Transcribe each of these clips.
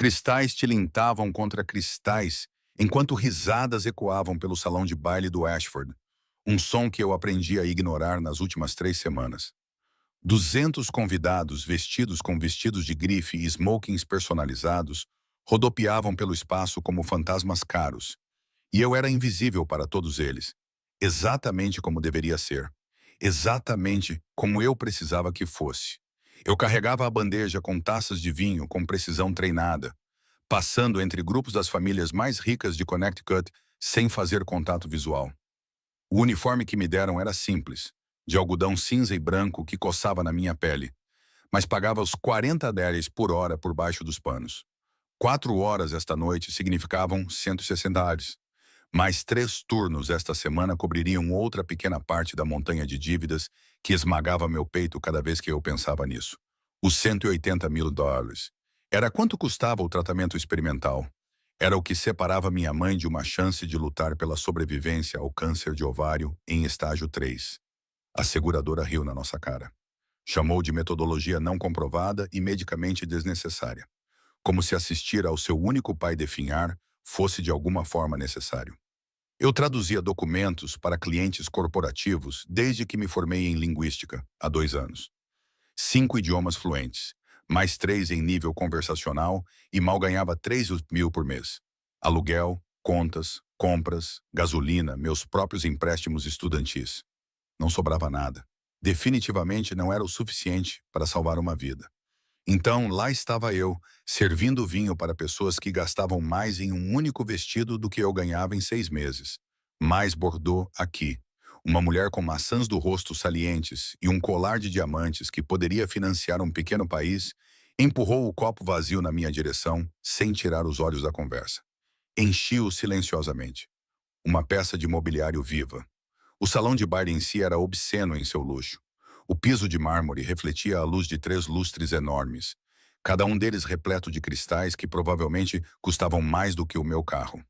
Cristais tilintavam contra cristais, enquanto risadas ecoavam pelo salão de baile do Ashford, um som que eu aprendi a ignorar nas últimas 3 semanas. 200 convidados vestidos com vestidos de grife e smokings personalizados rodopiavam pelo espaço como fantasmas caros, e eu era invisível para todos eles, exatamente como deveria ser, exatamente como eu precisava que fosse. Eu carregava a bandeja com taças de vinho com precisão treinada, passando entre grupos das famílias mais ricas de Connecticut sem fazer contato visual. O uniforme que me deram era simples, de algodão cinza e branco que coçava na minha pele, mas pagava os 40 dólares por hora por baixo dos panos. 4 horas esta noite significavam 160 dólares. Mais 3 turnos esta semana cobririam outra pequena parte da montanha de dívidas que esmagava meu peito cada vez que eu pensava nisso. Os 180 mil dólares. Era quanto custava o tratamento experimental. Era o que separava minha mãe de uma chance de lutar pela sobrevivência ao câncer de ovário em estágio 3. A seguradora riu na nossa cara. Chamou de metodologia não comprovada e medicamente desnecessária. Como se assistir ao seu único pai definhar fosse de alguma forma necessário. Eu traduzia documentos para clientes corporativos desde que me formei em linguística, há 2 anos. 5 idiomas fluentes, mais 3 em nível conversacional e mal ganhava 3 mil por mês. Aluguel, contas, compras, gasolina, meus próprios empréstimos estudantis. Não sobrava nada. Definitivamente não era o suficiente para salvar uma vida. Então, lá estava eu, servindo vinho para pessoas que gastavam mais em um único vestido do que eu ganhava em 6 meses. Mais Bordeaux aqui. Uma mulher com maçãs do rosto salientes e um colar de diamantes que poderia financiar um pequeno país, empurrou o copo vazio na minha direção, sem tirar os olhos da conversa. Enchi-o silenciosamente. Uma peça de mobiliário viva. O salão de baile em si era obsceno em seu luxo. O piso de mármore refletia a luz de 3 lustres enormes, cada um deles repleto de cristais que provavelmente custavam mais do que o meu carro.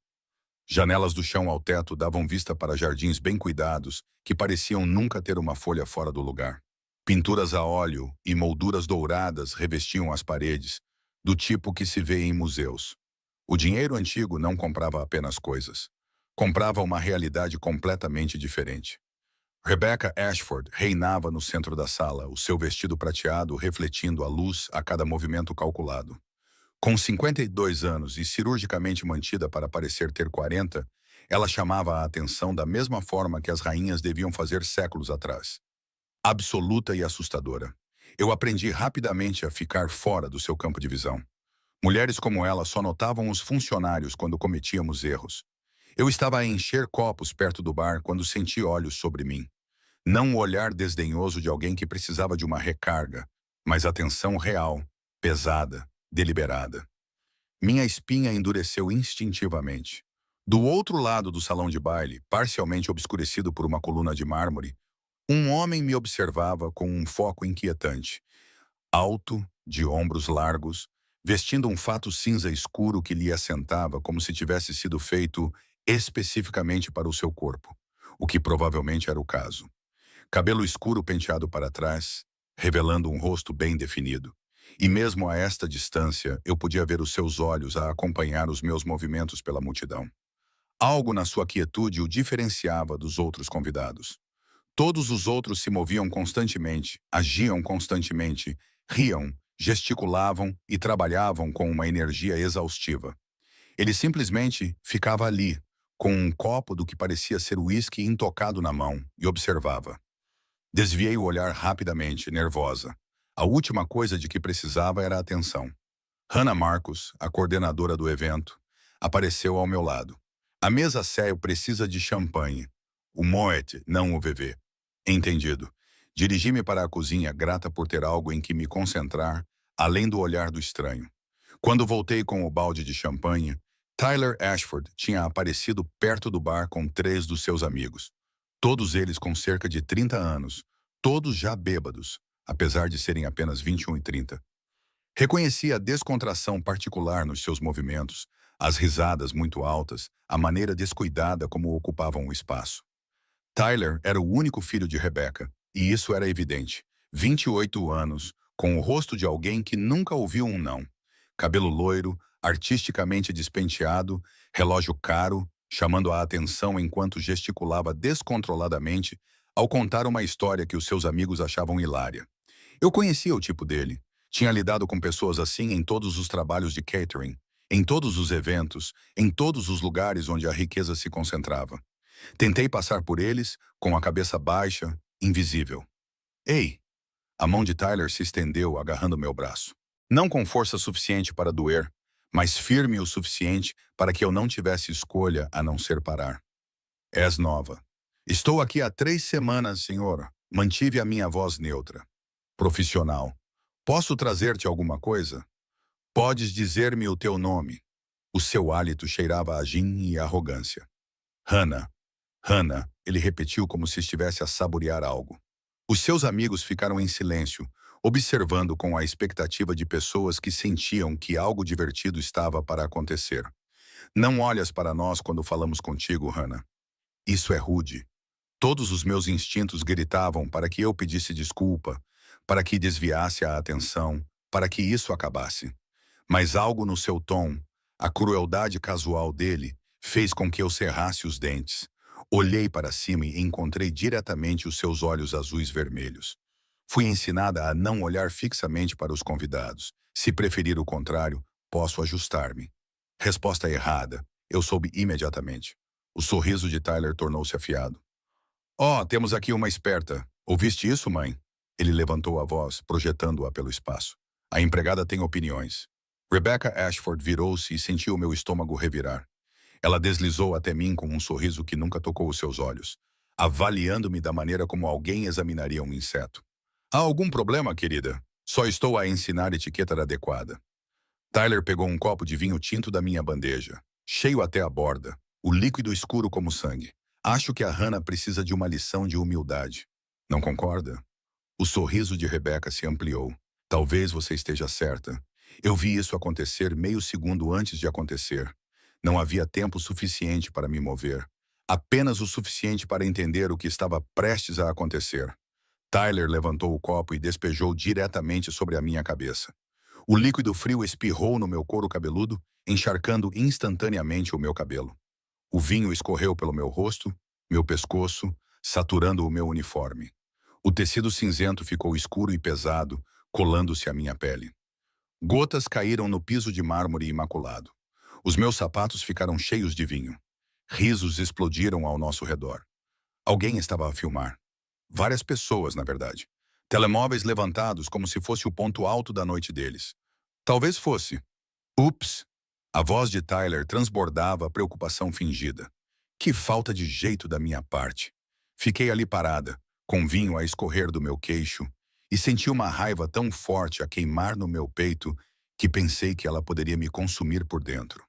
Janelas do chão ao teto davam vista para jardins bem cuidados, que pareciam nunca ter uma folha fora do lugar. Pinturas a óleo e molduras douradas revestiam as paredes, do tipo que se vê em museus. O dinheiro antigo não comprava apenas coisas. Comprava uma realidade completamente diferente. Rebecca Ashford reinava no centro da sala, o seu vestido prateado refletindo a luz a cada movimento calculado. Com 52 anos e cirurgicamente mantida para parecer ter 40, ela chamava a atenção da mesma forma que as rainhas deviam fazer séculos atrás. Absoluta e assustadora. Eu aprendi rapidamente a ficar fora do seu campo de visão. Mulheres como ela só notavam os funcionários quando cometíamos erros. Eu estava a encher copos perto do bar quando senti olhos sobre mim. Não o olhar desdenhoso de alguém que precisava de uma recarga, mas atenção real, pesada, deliberada. Minha espinha endureceu instintivamente. Do outro lado do salão de baile, parcialmente obscurecido por uma coluna de mármore, um homem me observava com um foco inquietante. Alto, de ombros largos, vestindo um fato cinza escuro que lhe assentava como se tivesse sido feito especificamente para o seu corpo, o que provavelmente era o caso. Cabelo escuro penteado para trás, revelando um rosto bem definido. E mesmo a esta distância, eu podia ver os seus olhos a acompanhar os meus movimentos pela multidão. Algo na sua quietude o diferenciava dos outros convidados. Todos os outros se moviam constantemente, agiam constantemente, riam, gesticulavam e trabalhavam com uma energia exaustiva. Ele simplesmente ficava ali, com um copo do que parecia ser uísque intocado na mão, e observava. Desviei o olhar rapidamente, nervosa. A última coisa de que precisava era atenção. Hannah Marcus, a coordenadora do evento, apareceu ao meu lado. A mesa CEL precisa de champanhe. O Moet, não o VV. Entendido. Dirigi-me para a cozinha, grata por ter algo em que me concentrar, além do olhar do estranho. Quando voltei com o balde de champanhe, Tyler Ashford tinha aparecido perto do bar com 3 dos seus amigos. Todos eles com cerca de 30 anos, todos já bêbados, apesar de serem apenas 21 e 30. Reconheci a descontração particular nos seus movimentos, as risadas muito altas, a maneira descuidada como ocupavam o espaço. Tyler era o único filho de Rebecca, e isso era evidente. 28 anos, com o rosto de alguém que nunca ouviu um não. cabelo loiro, artisticamente despenteado, relógio caro, chamando a atenção enquanto gesticulava descontroladamente ao contar uma história que os seus amigos achavam hilária. Eu conhecia o tipo dele. Tinha lidado com pessoas assim em todos os trabalhos de catering, em todos os eventos, em todos os lugares onde a riqueza se concentrava. Tentei passar por eles, com a cabeça baixa, invisível. Ei! A mão de Tyler se estendeu, agarrando meu braço. Não com força suficiente para doer, mas firme o suficiente para que eu não tivesse escolha a não ser parar. És nova. Estou aqui há 3 semanas, senhora. Mantive a minha voz neutra. Profissional. Posso trazer-te alguma coisa? Podes dizer-me o teu nome. O seu hálito cheirava a gin e arrogância. Hannah. Hannah, ele repetiu como se estivesse a saborear algo. Os seus amigos ficaram em silêncio, observando com a expectativa de pessoas que sentiam que algo divertido estava para acontecer. Não olhas para nós quando falamos contigo, Hannah. Isso é rude. Todos os meus instintos gritavam para que eu pedisse desculpa, para que desviasse a atenção, para que isso acabasse. Mas algo no seu tom, a crueldade casual dele, fez com que eu cerrasse os dentes. Olhei para cima e encontrei diretamente os seus olhos azuis vermelhos. Fui ensinada a não olhar fixamente para os convidados. Se preferir o contrário, posso ajustar-me. Resposta errada. Eu soube imediatamente. O sorriso de Tyler tornou-se afiado. Oh, temos aqui uma esperta. Ouviste isso, mãe? Ele levantou a voz, projetando-a pelo espaço. A empregada tem opiniões. Rebecca Ashford virou-se e sentiu o meu estômago revirar. Ela deslizou até mim com um sorriso que nunca tocou os seus olhos, avaliando-me da maneira como alguém examinaria um inseto. Há algum problema, querida? Só estou a ensinar etiqueta adequada. Tyler pegou um copo de vinho tinto da minha bandeja, cheio até a borda, o líquido escuro como sangue. Acho que a Hannah precisa de uma lição de humildade. Não concorda? O sorriso de Rebecca se ampliou. Talvez você esteja certa. Eu vi isso acontecer meio segundo antes de acontecer. Não havia tempo suficiente para me mover. Apenas o suficiente para entender o que estava prestes a acontecer. Tyler levantou o copo e despejou diretamente sobre a minha cabeça. O líquido frio espirrou no meu couro cabeludo, encharcando instantaneamente o meu cabelo. O vinho escorreu pelo meu rosto, meu pescoço, saturando o meu uniforme. O tecido cinzento ficou escuro e pesado, colando-se à minha pele. Gotas caíram no piso de mármore imaculado. Os meus sapatos ficaram cheios de vinho. Risos explodiram ao nosso redor. Alguém estava a filmar. Várias pessoas, na verdade. Telemóveis levantados como se fosse o ponto alto da noite deles. Talvez fosse. Ups! A voz de Tyler transbordava a preocupação fingida. Que falta de jeito da minha parte. Fiquei ali parada, com vinho a escorrer do meu queixo, e senti uma raiva tão forte a queimar no meu peito que pensei que ela poderia me consumir por dentro.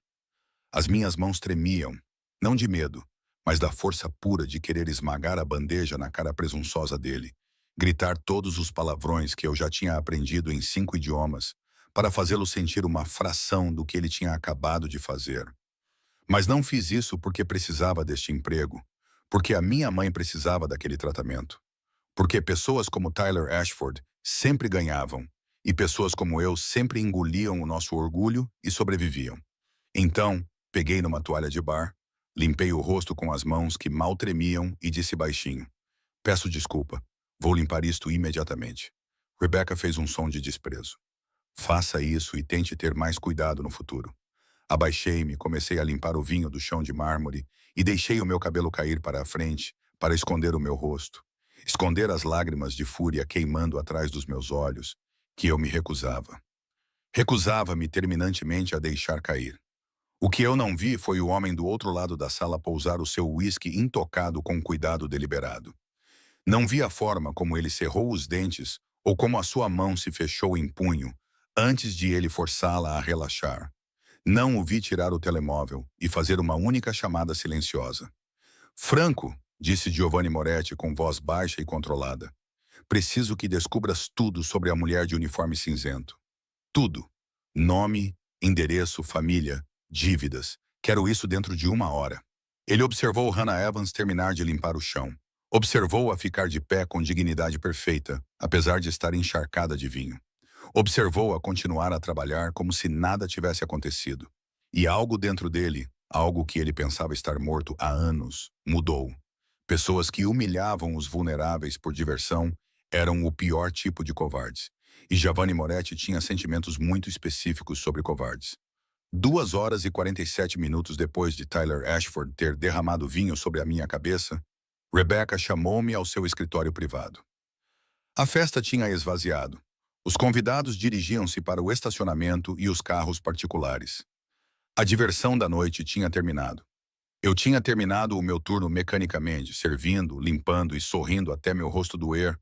As minhas mãos tremiam, não de medo, mas da força pura de querer esmagar a bandeja na cara presunçosa dele, gritar todos os palavrões que eu já tinha aprendido em 5 idiomas, para fazê-lo sentir uma fração do que ele tinha acabado de fazer. Mas não fiz isso porque precisava deste emprego, porque a minha mãe precisava daquele tratamento. Porque pessoas como Tyler Ashford sempre ganhavam, e pessoas como eu sempre engoliam o nosso orgulho e sobreviviam. Então, peguei numa toalha de bar, limpei o rosto com as mãos que mal tremiam e disse baixinho: peço desculpa, vou limpar isto imediatamente. Rebecca fez um som de desprezo. Faça isso e tente ter mais cuidado no futuro. Abaixei-me, comecei a limpar o vinho do chão de mármore e deixei o meu cabelo cair para a frente, para esconder o meu rosto. Esconder as lágrimas de fúria queimando atrás dos meus olhos, que eu me recusava. Recusava-me terminantemente a deixar cair. O que eu não vi foi o homem do outro lado da sala pousar o seu uísque intocado com cuidado deliberado. Não vi a forma como ele cerrou os dentes ou como a sua mão se fechou em punho, antes de ele forçá-la a relaxar. Não o vi tirar o telemóvel e fazer uma única chamada silenciosa. Franco, disse Giovanni Moretti com voz baixa e controlada. Preciso que descubras tudo sobre a mulher de uniforme cinzento. Tudo. Nome, endereço, família, dívidas. Quero isso dentro de 1 hora. Ele observou Hannah Evans terminar de limpar o chão. Observou-a ficar de pé com dignidade perfeita, apesar de estar encharcada de vinho. Observou-a continuar a trabalhar como se nada tivesse acontecido. E algo dentro dele, algo que ele pensava estar morto há anos, mudou. Pessoas que humilhavam os vulneráveis por diversão eram o pior tipo de covardes. E Giovanni Moretti tinha sentimentos muito específicos sobre covardes. 2 horas e 47 minutos depois de Tyler Ashford ter derramado vinho sobre a minha cabeça, Rebecca chamou-me ao seu escritório privado. A festa tinha esvaziado. Os convidados dirigiam-se para o estacionamento e os carros particulares. A diversão da noite tinha terminado. Eu tinha terminado o meu turno mecanicamente, servindo, limpando e sorrindo até meu rosto doer.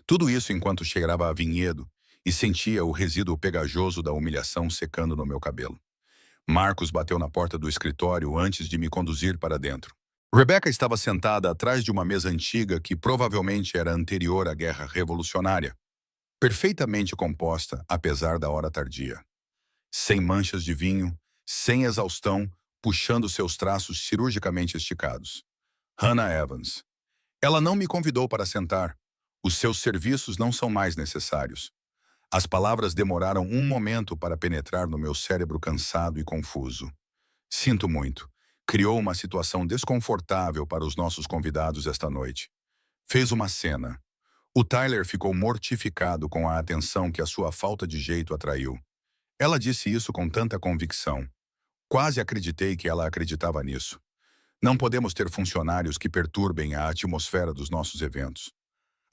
Tudo isso enquanto cheirava a vinhedo e sentia o resíduo pegajoso da humilhação secando no meu cabelo. Marcos bateu na porta do escritório antes de me conduzir para dentro. Rebecca estava sentada atrás de uma mesa antiga que provavelmente era anterior à Guerra Revolucionária, perfeitamente composta apesar da hora tardia. Sem manchas de vinho, sem exaustão, puxando seus traços cirurgicamente esticados. Hannah Evans. Ela não me convidou para sentar. Os seus serviços não são mais necessários. As palavras demoraram um momento para penetrar no meu cérebro cansado e confuso. Sinto muito. Criou uma situação desconfortável para os nossos convidados esta noite. Fez uma cena. O Tyler ficou mortificado com a atenção que a sua falta de jeito atraiu. Ela disse isso com tanta convicção. Quase acreditei que ela acreditava nisso. Não podemos ter funcionários que perturbem a atmosfera dos nossos eventos.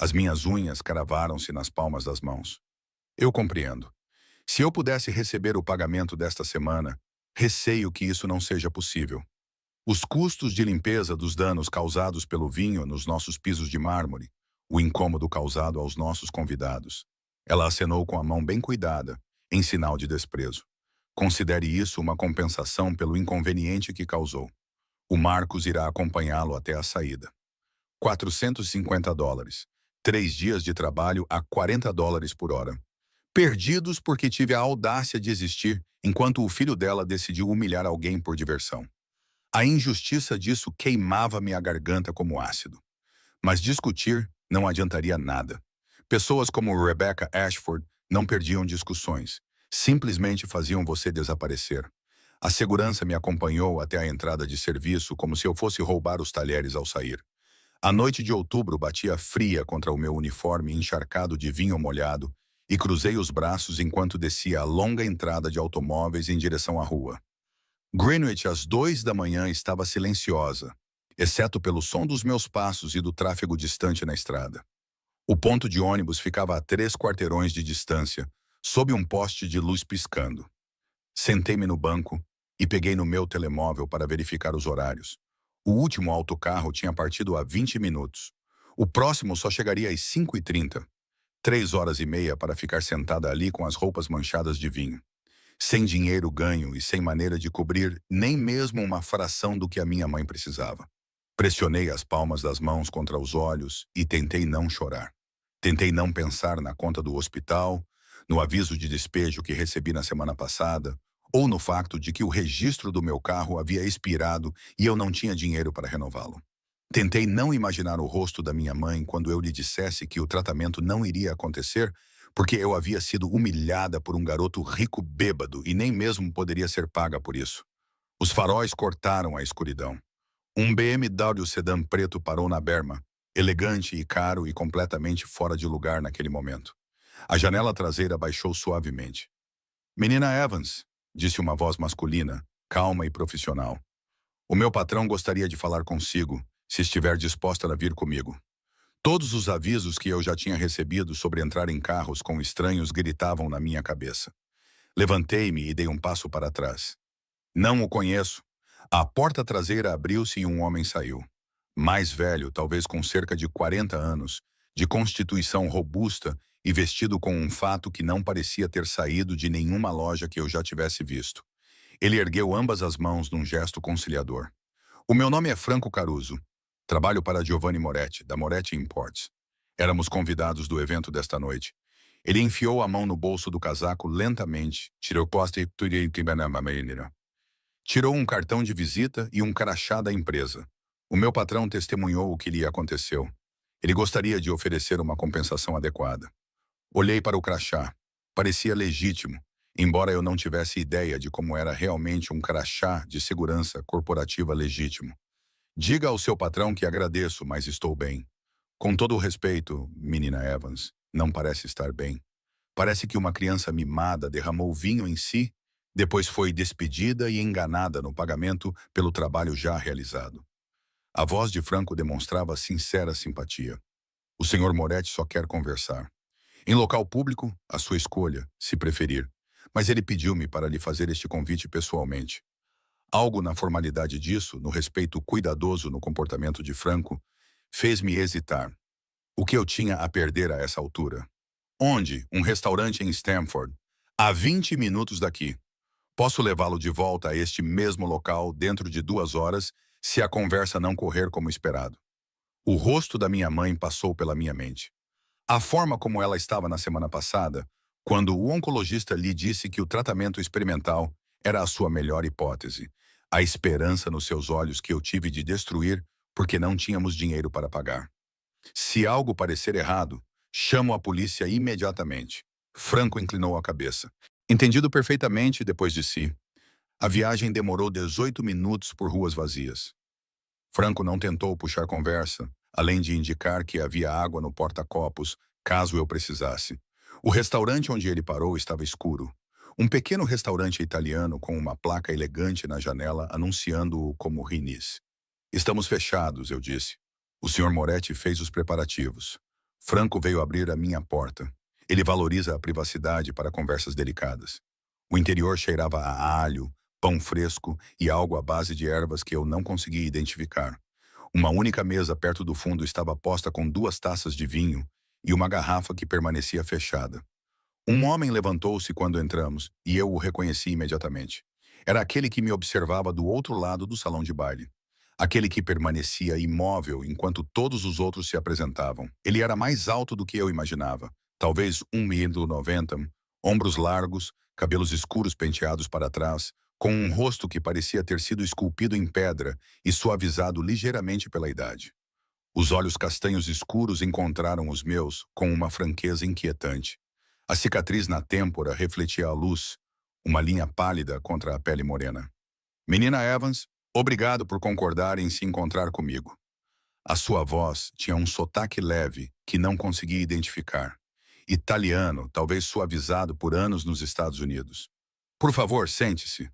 As minhas unhas cravaram-se nas palmas das mãos. Eu compreendo. Se eu pudesse receber o pagamento desta semana, receio que isso não seja possível. Os custos de limpeza dos danos causados pelo vinho nos nossos pisos de mármore, o incômodo causado aos nossos convidados. Ela acenou com a mão bem cuidada, em sinal de desprezo. Considere isso uma compensação pelo inconveniente que causou. O Marcos irá acompanhá-lo até a saída. $450. 3 dias de trabalho a $40 por hora. Perdidos porque tive a audácia de existir enquanto o filho dela decidiu humilhar alguém por diversão. A injustiça disso queimava-me a garganta como ácido. Mas discutir não adiantaria nada. Pessoas como Rebecca Ashford não perdiam discussões. Simplesmente faziam você desaparecer. A segurança me acompanhou até a entrada de serviço como se eu fosse roubar os talheres ao sair. A noite de outubro batia fria contra o meu uniforme encharcado de vinho molhado e cruzei os braços enquanto descia a longa entrada de automóveis em direção à rua. Greenwich às 2 da manhã estava silenciosa, exceto pelo som dos meus passos e do tráfego distante na estrada. O ponto de ônibus ficava a 3 quarteirões de distância, sob um poste de luz piscando. Sentei-me no banco e peguei no meu telemóvel para verificar os horários. O último autocarro tinha partido há 20 minutos. O próximo só chegaria às 5h30. 3 horas e meia para ficar sentada ali com as roupas manchadas de vinho. Sem dinheiro ganho e sem maneira de cobrir nem mesmo uma fração do que a minha mãe precisava. Pressionei as palmas das mãos contra os olhos e tentei não chorar. Tentei não pensar na conta do hospital, no aviso de despejo que recebi na semana passada, ou no facto de que o registro do meu carro havia expirado e eu não tinha dinheiro para renová-lo. Tentei não imaginar o rosto da minha mãe quando eu lhe dissesse que o tratamento não iria acontecer porque eu havia sido humilhada por um garoto rico bêbado e nem mesmo poderia ser paga por isso. Os faróis cortaram a escuridão. Um BMW sedã preto parou na berma, elegante e caro e completamente fora de lugar naquele momento. A janela traseira baixou suavemente. "Menina Evans", disse uma voz masculina, calma e profissional. "O meu patrão gostaria de falar consigo, se estiver disposta a vir comigo." Todos os avisos que eu já tinha recebido sobre entrar em carros com estranhos gritavam na minha cabeça. Levantei-me e dei um passo para trás. "Não o conheço." A porta traseira abriu-se e um homem saiu. Mais velho, talvez com cerca de 40 anos, de constituição robusta e vestido com um fato que não parecia ter saído de nenhuma loja que eu já tivesse visto. Ele ergueu ambas as mãos num gesto conciliador. "O meu nome é Franco Caruso. Trabalho para Giovanni Moretti, da Moretti Imports. Éramos convidados do evento desta noite." Ele enfiou a mão no bolso do casaco lentamente, tirou um cartão de visita e um crachá da empresa. O meu patrão testemunhou o que lhe aconteceu. Ele gostaria de oferecer uma compensação adequada. Olhei para o crachá. Parecia legítimo, embora eu não tivesse ideia de como era realmente um crachá de segurança corporativa legítimo. Diga ao seu patrão que agradeço, mas estou bem. Com todo o respeito, menina Evans, não parece estar bem. Parece que uma criança mimada derramou vinho em si, depois foi despedida e enganada no pagamento pelo trabalho já realizado. A voz de Franco demonstrava sincera simpatia. O senhor Moretti só quer conversar. Em local público, a sua escolha, se preferir. Mas ele pediu-me para lhe fazer este convite pessoalmente. Algo na formalidade disso, no respeito cuidadoso no comportamento de Franco, fez-me hesitar. O que eu tinha a perder a essa altura? Onde? Um restaurante em Stamford. A 20 minutos daqui. Posso levá-lo de volta a este mesmo local dentro de 2 horas, se a conversa não correr como esperado. O rosto da minha mãe passou pela minha mente. A forma como ela estava na semana passada, quando o oncologista lhe disse que o tratamento experimental era a sua melhor hipótese. A esperança nos seus olhos que eu tive de destruir porque não tínhamos dinheiro para pagar. Se algo parecer errado, chamo a polícia imediatamente. Franco inclinou a cabeça. Entendido perfeitamente depois de si. A viagem demorou 18 minutos por ruas vazias. Franco não tentou puxar conversa, além de indicar que havia água no porta-copos, caso eu precisasse. O restaurante onde ele parou estava escuro. Um pequeno restaurante italiano com uma placa elegante na janela anunciando-o como Rinis. Estamos fechados, eu disse. O senhor Moretti fez os preparativos. Franco veio abrir a minha porta. Ele valoriza a privacidade para conversas delicadas. O interior cheirava a alho, pão fresco e algo à base de ervas que eu não conseguia identificar. Uma única mesa perto do fundo estava posta com 2 taças de vinho e uma garrafa que permanecia fechada. Um homem levantou-se quando entramos e eu o reconheci imediatamente. Era aquele que me observava do outro lado do salão de baile. Aquele que permanecia imóvel enquanto todos os outros se apresentavam. Ele era mais alto do que eu imaginava. Talvez 1,90 m, ombros largos, cabelos escuros penteados para trás, com um rosto que parecia ter sido esculpido em pedra e suavizado ligeiramente pela idade. Os olhos castanhos escuros encontraram os meus com uma franqueza inquietante. A cicatriz na têmpora refletia a luz, uma linha pálida contra a pele morena. Menina Evans, obrigado por concordar em se encontrar comigo. A sua voz tinha um sotaque leve que não conseguia identificar. Italiano, talvez suavizado por anos nos Estados Unidos. Por favor, sente-se.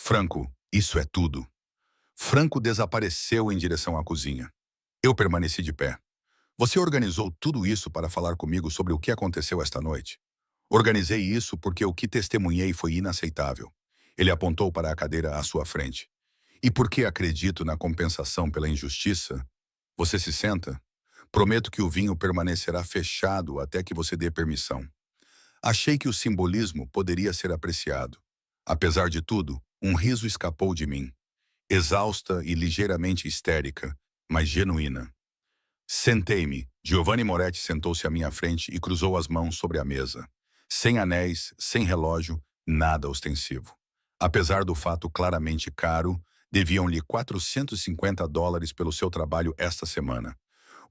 Franco, isso é tudo. Franco desapareceu em direção à cozinha. Eu permaneci de pé. Você organizou tudo isso para falar comigo sobre o que aconteceu esta noite? Organizei isso porque o que testemunhei foi inaceitável. Ele apontou para a cadeira à sua frente. E porque acredito na compensação pela injustiça, você se senta? Prometo que o vinho permanecerá fechado até que você dê permissão. Achei que o simbolismo poderia ser apreciado. Apesar de tudo, um riso escapou de mim. Exausta e ligeiramente histérica, mas genuína. Sentei-me. Giovanni Moretti sentou-se à minha frente e cruzou as mãos sobre a mesa. Sem anéis, sem relógio, nada ostensivo. Apesar do fato claramente caro, deviam-lhe $450 pelo seu trabalho esta semana.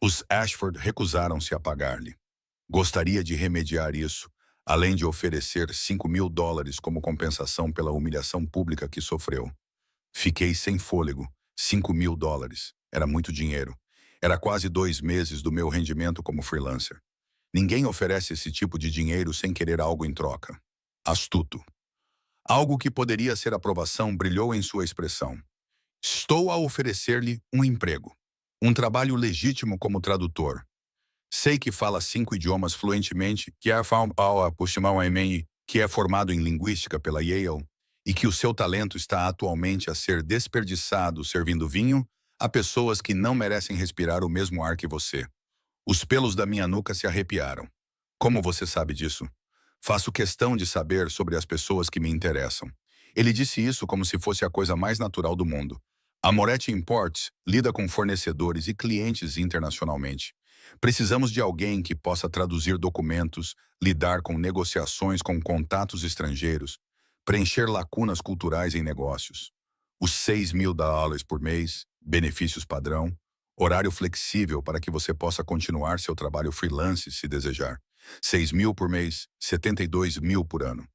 Os Ashford recusaram-se a pagar-lhe. Gostaria de remediar isso, além de oferecer $5.000 como compensação pela humilhação pública que sofreu. Fiquei sem fôlego. $5.000. Era muito dinheiro. Era quase 2 meses do meu rendimento como freelancer. Ninguém oferece esse tipo de dinheiro sem querer algo em troca. Astuto. Algo que poderia ser aprovação brilhou em sua expressão. Estou a oferecer-lhe um emprego. Um trabalho legítimo como tradutor. Sei que fala 5 idiomas fluentemente, que é formado em linguística pela Yale, e que o seu talento está atualmente a ser desperdiçado servindo vinho a pessoas que não merecem respirar o mesmo ar que você. Os pelos da minha nuca se arrepiaram. Como você sabe disso? Faço questão de saber sobre as pessoas que me interessam. Ele disse isso como se fosse a coisa mais natural do mundo. A Moretti Imports lida com fornecedores e clientes internacionalmente. Precisamos de alguém que possa traduzir documentos, lidar com negociações com contatos estrangeiros, preencher lacunas culturais em negócios. Os $6.000 por mês, benefícios padrão, horário flexível para que você possa continuar seu trabalho freelance se desejar. 6.000 por mês, 72.000 por ano.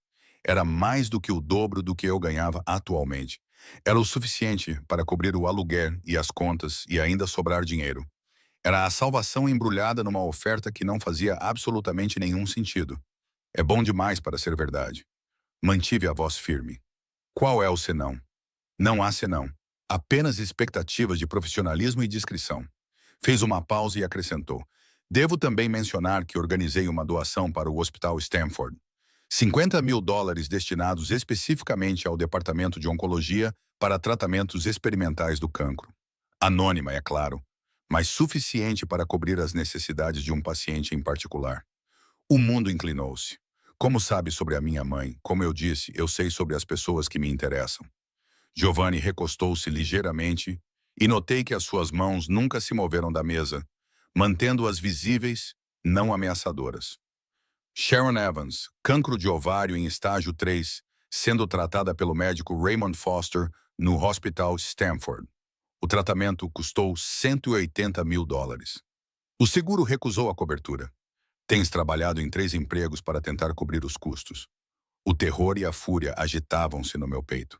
Era mais do que o dobro do que eu ganhava atualmente. Era o suficiente para cobrir o aluguel e as contas e ainda sobrar dinheiro. Era a salvação embrulhada numa oferta que não fazia absolutamente nenhum sentido. É bom demais para ser verdade. Mantive a voz firme. Qual é o senão? Não há senão. Apenas expectativas de profissionalismo e discrição. Fez uma pausa e acrescentou. Devo também mencionar que organizei uma doação para o Hospital Stanford. 50.000 dólares destinados especificamente ao Departamento de Oncologia para tratamentos experimentais do cancro. Anônima, é claro, mas suficiente para cobrir as necessidades de um paciente em particular. O mundo inclinou-se. Como sabe sobre a minha mãe, como eu disse, eu sei sobre as pessoas que me interessam. Giovanni recostou-se ligeiramente e notei que as suas mãos nunca se moveram da mesa, mantendo-as visíveis, não ameaçadoras. Sharon Evans, cancro de ovário em estágio 3, sendo tratada pelo médico Raymond Foster no Hospital Stanford. O tratamento custou 180.000 dólares. O seguro recusou a cobertura. Tens trabalhado em 3 empregos para tentar cobrir os custos. O terror e a fúria agitavam-se no meu peito.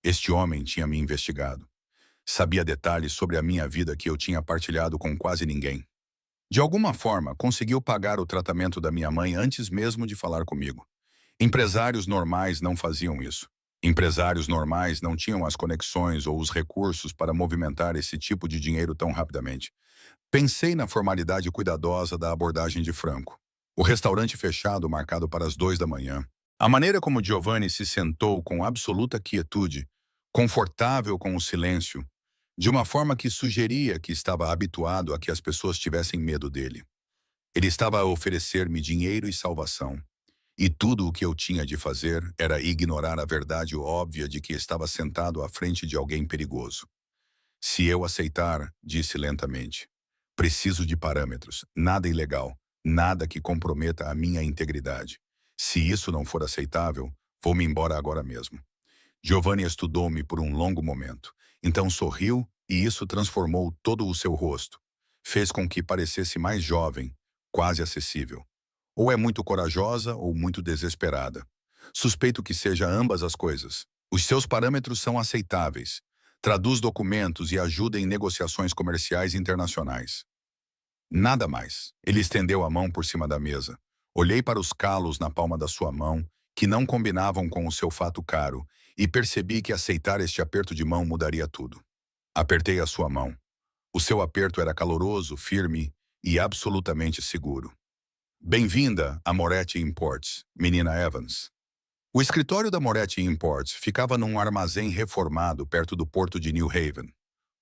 Este homem tinha me investigado. Sabia detalhes sobre a minha vida que eu tinha partilhado com quase ninguém. De alguma forma, conseguiu pagar o tratamento da minha mãe antes mesmo de falar comigo. Empresários normais não faziam isso. Empresários normais não tinham as conexões ou os recursos para movimentar esse tipo de dinheiro tão rapidamente. Pensei na formalidade cuidadosa da abordagem de Franco. O restaurante fechado marcado para as 2 da manhã. A maneira como Giovanni se sentou com absoluta quietude, confortável com o silêncio, de uma forma que sugeria que estava habituado a que as pessoas tivessem medo dele. Ele estava a oferecer-me dinheiro e salvação. E tudo o que eu tinha de fazer era ignorar a verdade óbvia de que estava sentado à frente de alguém perigoso. Se eu aceitar, disse lentamente, preciso de parâmetros, nada ilegal, nada que comprometa a minha integridade. Se isso não for aceitável, vou-me embora agora mesmo. Giovanni estudou-me por um longo momento. Então sorriu e isso transformou todo o seu rosto. Fez com que parecesse mais jovem, quase acessível. Ou é muito corajosa ou muito desesperada. Suspeito que seja ambas as coisas. Os seus parâmetros são aceitáveis. Traduz documentos e ajuda em negociações comerciais internacionais. Nada mais. Ele estendeu a mão por cima da mesa. Olhei para os calos na palma da sua mão, que não combinavam com o seu fato caro, e percebi que aceitar este aperto de mão mudaria tudo. Apertei a sua mão. O seu aperto era caloroso, firme e absolutamente seguro. Bem-vinda a Moretti Imports, menina Evans. O escritório da Moretti Imports ficava num armazém reformado perto do porto de New Haven.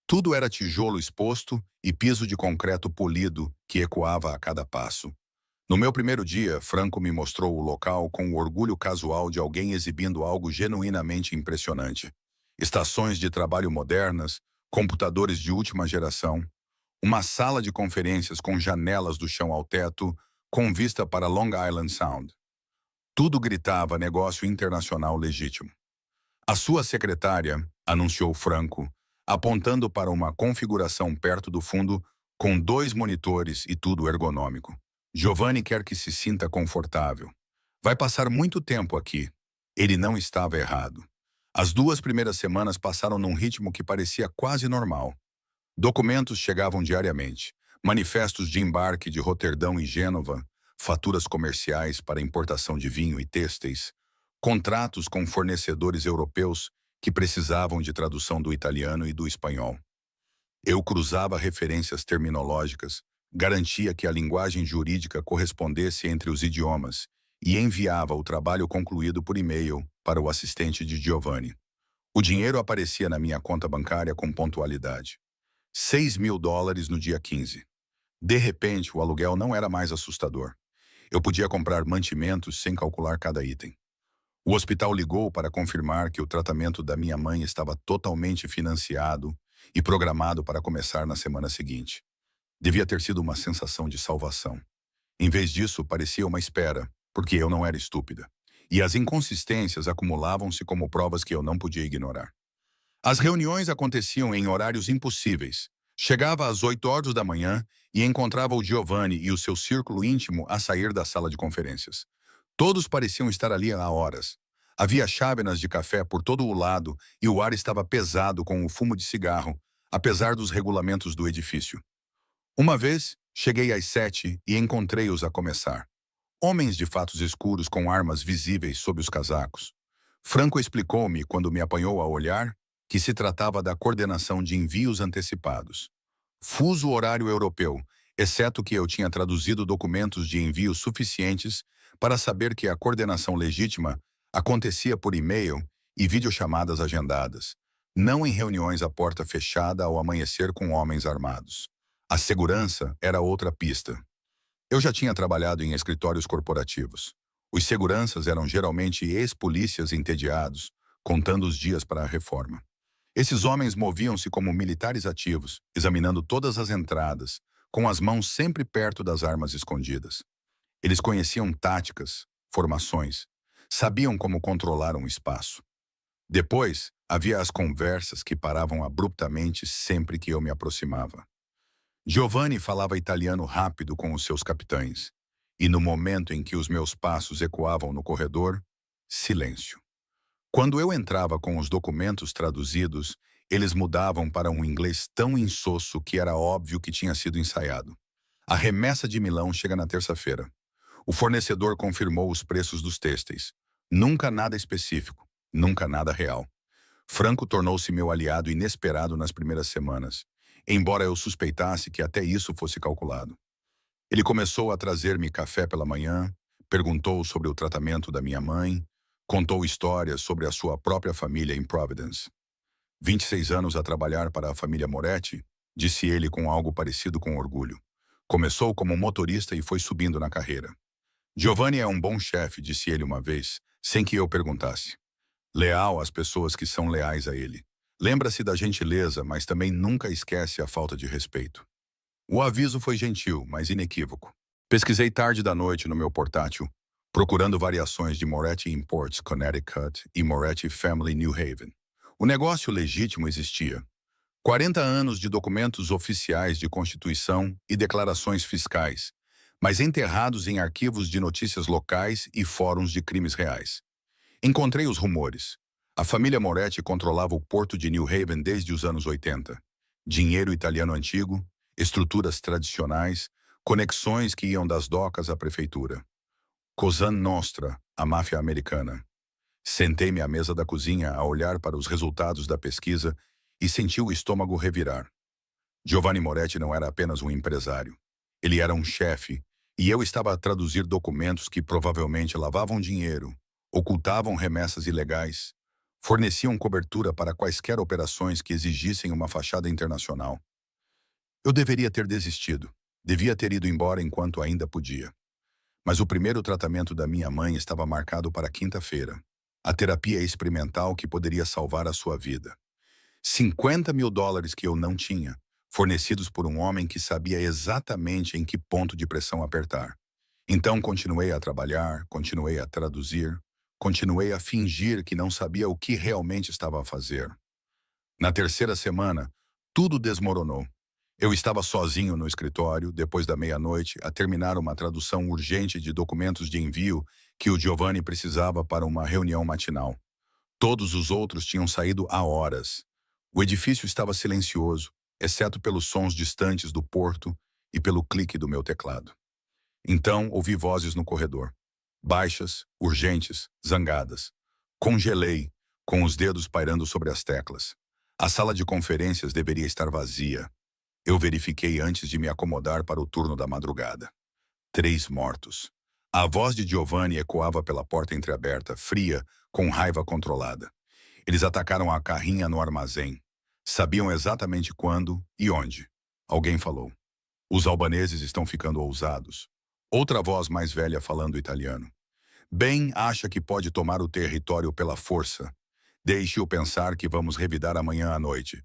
Tudo era tijolo exposto e piso de concreto polido que ecoava a cada passo. No meu primeiro dia, Franco me mostrou o local com o orgulho casual de alguém exibindo algo genuinamente impressionante. Estações de trabalho modernas, computadores de última geração, uma sala de conferências com janelas do chão ao teto, com vista para Long Island Sound. Tudo gritava negócio internacional legítimo. A sua secretária, anunciou Franco, apontando para uma configuração perto do fundo com 2 monitores e tudo ergonômico. Giovanni quer que se sinta confortável. Vai passar muito tempo aqui. Ele não estava errado. As 2 primeiras semanas passaram num ritmo que parecia quase normal. Documentos chegavam diariamente. Manifestos de embarque de Roterdão e Gênova, faturas comerciais para importação de vinho e têxteis, contratos com fornecedores europeus que precisavam de tradução do italiano e do espanhol. Eu cruzava referências terminológicas, garantia que a linguagem jurídica correspondesse entre os idiomas e enviava o trabalho concluído por e-mail para o assistente de Giovanni. O dinheiro aparecia na minha conta bancária com pontualidade. 6.000 dólares no dia 15. De repente, o aluguel não era mais assustador. Eu podia comprar mantimentos sem calcular cada item. O hospital ligou para confirmar que o tratamento da minha mãe estava totalmente financiado e programado para começar na semana seguinte. Devia ter sido uma sensação de salvação. Em vez disso, parecia uma espera, porque eu não era estúpida. E as inconsistências acumulavam-se como provas que eu não podia ignorar. As reuniões aconteciam em horários impossíveis. Chegava às 8 horas da manhã e encontrava o Giovanni e o seu círculo íntimo a sair da sala de conferências. Todos pareciam estar ali há horas. Havia chávenas de café por todo o lado e o ar estava pesado com o fumo de cigarro, apesar dos regulamentos do edifício. Uma vez, cheguei às 7 e encontrei-os a começar. Homens de fatos escuros com armas visíveis sob os casacos. Franco explicou-me, quando me apanhou a olhar, que se tratava da coordenação de envios antecipados. Fuso horário europeu, exceto que eu tinha traduzido documentos de envio suficientes para saber que a coordenação legítima acontecia por e-mail e videochamadas agendadas, não em reuniões à porta fechada ao amanhecer com homens armados. A segurança era outra pista. Eu já tinha trabalhado em escritórios corporativos. Os seguranças eram geralmente ex-polícias entediados, contando os dias para a reforma. Esses homens moviam-se como militares ativos, examinando todas as entradas, com as mãos sempre perto das armas escondidas. Eles conheciam táticas, formações, sabiam como controlar um espaço. Depois, havia as conversas que paravam abruptamente sempre que eu me aproximava. Giovanni falava italiano rápido com os seus capitães, e no momento em que os meus passos ecoavam no corredor, silêncio. Quando eu entrava com os documentos traduzidos, eles mudavam para um inglês tão insosso que era óbvio que tinha sido ensaiado. A remessa de Milão chega na terça-feira. O fornecedor confirmou os preços dos têxteis. Nunca nada específico, nunca nada real. Franco tornou-se meu aliado inesperado nas primeiras semanas, embora eu suspeitasse que até isso fosse calculado. Ele começou a trazer-me café pela manhã, perguntou sobre o tratamento da minha mãe, contou histórias sobre a sua própria família em Providence. 26 anos a trabalhar para a família Moretti, disse ele com algo parecido com orgulho. Começou como motorista e foi subindo na carreira. Giovanni é um bom chefe, disse ele uma vez, sem que eu perguntasse. Leal às pessoas que são leais a ele. Lembra-se da gentileza, mas também nunca esquece a falta de respeito. O aviso foi gentil, mas inequívoco. Pesquisei tarde da noite no meu portátil, procurando variações de Moretti Imports Connecticut e Moretti Family New Haven. O negócio legítimo existia. 40 anos de documentos oficiais de constituição e declarações fiscais, mas enterrados em arquivos de notícias locais e fóruns de crimes reais. Encontrei os rumores. A família Moretti controlava o porto de New Haven desde os anos 80. Dinheiro italiano antigo, estruturas tradicionais, conexões que iam das docas à prefeitura. Cosa Nostra, a máfia americana. Sentei-me à mesa da cozinha a olhar para os resultados da pesquisa e senti o estômago revirar. Giovanni Moretti não era apenas um empresário. Ele era um chefe, e eu estava a traduzir documentos que provavelmente lavavam dinheiro, ocultavam remessas ilegais, forneciam cobertura para quaisquer operações que exigissem uma fachada internacional. Eu deveria ter desistido. Devia ter ido embora enquanto ainda podia. Mas o primeiro tratamento da minha mãe estava marcado para quinta-feira. A terapia experimental que poderia salvar a sua vida. $50.000 que eu não tinha, fornecidos por um homem que sabia exatamente em que ponto de pressão apertar. Então continuei a trabalhar, continuei a traduzir, continuei a fingir que não sabia o que realmente estava a fazer. Na terceira semana, tudo desmoronou. Eu estava sozinho no escritório, depois da meia-noite, a terminar uma tradução urgente de documentos de envio que o Giovanni precisava para uma reunião matinal. Todos os outros tinham saído há horas. O edifício estava silencioso, exceto pelos sons distantes do porto e pelo clique do meu teclado. Então ouvi vozes no corredor. Baixas, urgentes, zangadas. Congelei, com os dedos pairando sobre as teclas. A sala de conferências deveria estar vazia. Eu verifiquei antes de me acomodar para o turno da madrugada. 3 mortos. A voz de Giovanni ecoava pela porta entreaberta, fria, com raiva controlada. Eles atacaram a carrinha no armazém. Sabiam exatamente quando e onde. Alguém falou. Os albaneses estão ficando ousados. Outra voz mais velha falando italiano. Ben acha que pode tomar o território pela força. Deixe-o pensar que vamos revidar amanhã à noite.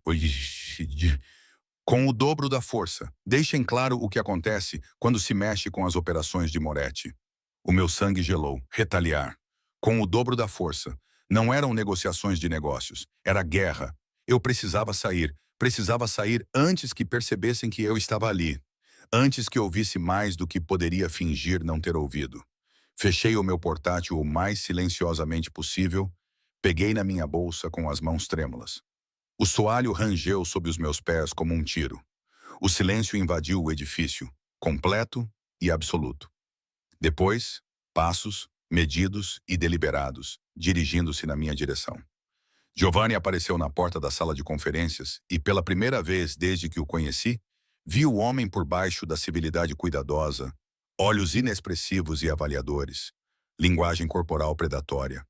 Com o dobro da força. Deixem claro o que acontece quando se mexe com as operações de Moretti. O meu sangue gelou. Retaliar. Com o dobro da força. Não eram negociações de negócios. Era guerra. Eu precisava sair, Precisava sair antes que percebessem que eu estava ali, antes que ouvisse mais do que poderia fingir não ter ouvido. Fechei o meu portátil o mais silenciosamente possível, peguei na minha bolsa com as mãos trêmulas. O soalho rangeu sob os meus pés como um tiro. O silêncio invadiu o edifício, completo e absoluto. Depois, passos, medidos e deliberados, dirigindo-se na minha direção. Giovanni apareceu na porta da sala de conferências e, pela primeira vez desde que o conheci, vi o homem por baixo da civilidade cuidadosa, olhos inexpressivos e avaliadores, linguagem corporal predatória,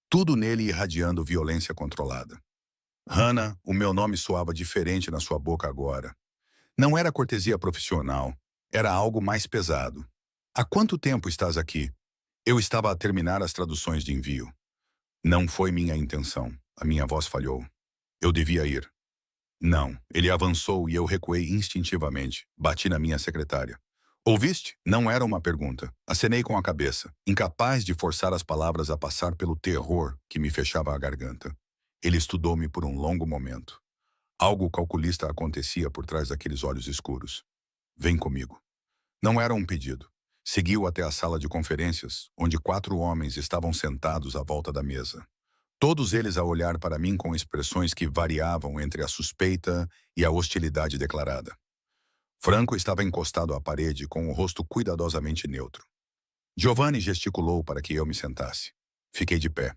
tudo nele irradiando violência controlada. Hannah, o meu nome soava diferente na sua boca agora. Não era cortesia profissional, era algo mais pesado. Há quanto tempo estás aqui? Eu estava a terminar as traduções de envio. Não foi minha intenção. A minha voz falhou. Eu devia ir. Não. Ele avançou e eu recuei instintivamente. Bati na minha secretária. Ouviste? Não era uma pergunta. Acenei com a cabeça, incapaz de forçar as palavras a passar pelo terror que me fechava a garganta. Ele estudou-me por um longo momento. Algo calculista acontecia por trás daqueles olhos escuros. Vem comigo. Não era um pedido. Seguiu até a sala de conferências, onde 4 homens estavam sentados à volta da mesa. Todos eles a olhar para mim com expressões que variavam entre a suspeita e a hostilidade declarada. Franco estava encostado à parede com o rosto cuidadosamente neutro. Giovanni gesticulou para que eu me sentasse. Fiquei de pé.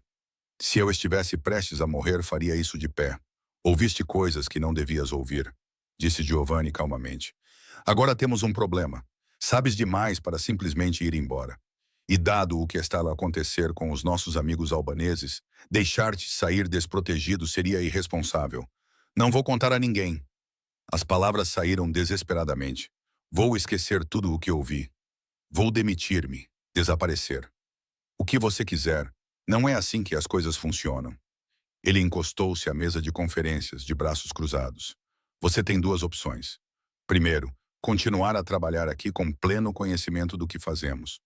Se eu estivesse prestes a morrer, faria isso de pé. Ouviste coisas que não devias ouvir, disse Giovanni calmamente. Agora temos um problema. Sabes demais para simplesmente ir embora. E dado o que está a acontecer com os nossos amigos albaneses, deixar-te sair desprotegido seria irresponsável. Não vou contar a ninguém. As palavras saíram desesperadamente. Vou esquecer tudo o que ouvi. Vou demitir-me, desaparecer. O que você quiser. Não é assim que as coisas funcionam. Ele encostou-se à mesa de conferências, de braços cruzados. Você tem 2 opções. Primeiro, continuar a trabalhar aqui com pleno conhecimento do que fazemos.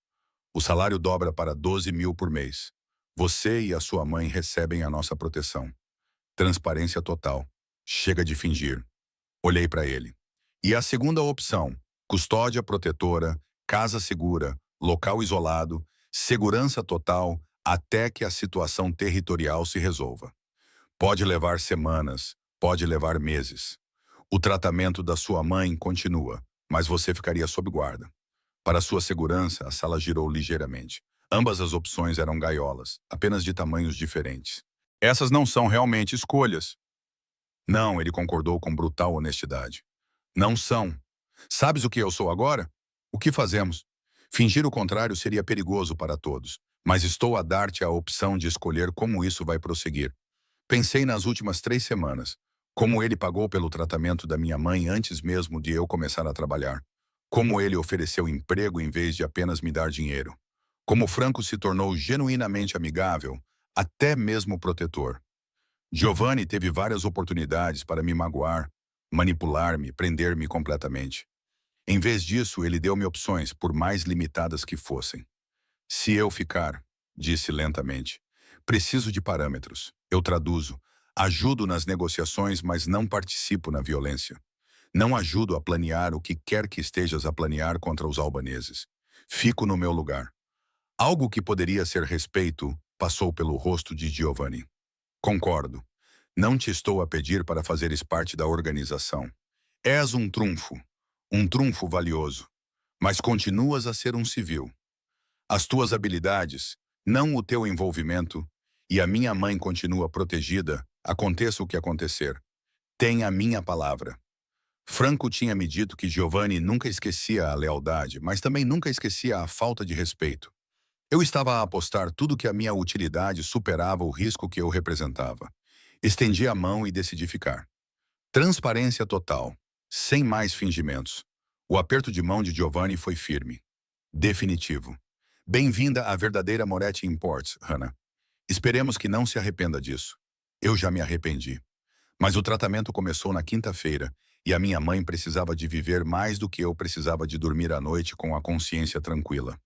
O salário dobra para 12.000 por mês. Você e a sua mãe recebem a nossa proteção. Transparência total. Chega de fingir. Olhei para ele. E a segunda opção, custódia protetora, casa segura, local isolado, segurança total, até que a situação territorial se resolva. Pode levar semanas, pode levar meses. O tratamento da sua mãe continua, mas você ficaria sob guarda. Para sua segurança, a sala girou ligeiramente. Ambas as opções eram gaiolas, apenas de tamanhos diferentes. Essas não são realmente escolhas. Não, ele concordou com brutal honestidade. Não são. Sabes o que eu sou agora? O que fazemos? Fingir o contrário seria perigoso para todos, mas estou a dar-te a opção de escolher como isso vai prosseguir. Pensei nas últimas 3 semanas, como ele pagou pelo tratamento da minha mãe antes mesmo de eu começar a trabalhar. Como ele ofereceu emprego em vez de apenas me dar dinheiro. Como Franco se tornou genuinamente amigável, até mesmo protetor. Giovanni teve várias oportunidades para me magoar, manipular-me, prender-me completamente. Em vez disso, ele deu-me opções, por mais limitadas que fossem. Se eu ficar, disse lentamente, preciso de parâmetros. Eu traduzo. Ajudo nas negociações, mas não participo na violência. Não ajudo a planear o que quer que estejas a planear contra os albaneses. Fico no meu lugar. Algo que poderia ser respeito passou pelo rosto de Giovanni. Concordo. Não te estou a pedir para fazeres parte da organização. És um trunfo valioso, mas continuas a ser um civil. As tuas habilidades, não o teu envolvimento, e a minha mãe continua protegida, aconteça o que acontecer. Tem a minha palavra. Franco tinha me dito que Giovanni nunca esquecia a lealdade, mas também nunca esquecia a falta de respeito. Eu estava a apostar tudo que a minha utilidade superava o risco que eu representava. Estendi a mão e decidi ficar. Transparência total, sem mais fingimentos. O aperto de mão de Giovanni foi firme. Definitivo. Bem-vinda à verdadeira Moretti Imports, Hannah. Esperemos que não se arrependa disso. Eu já me arrependi. Mas o tratamento começou na quinta-feira e a minha mãe precisava de viver mais do que eu precisava de dormir à noite com a consciência tranquila.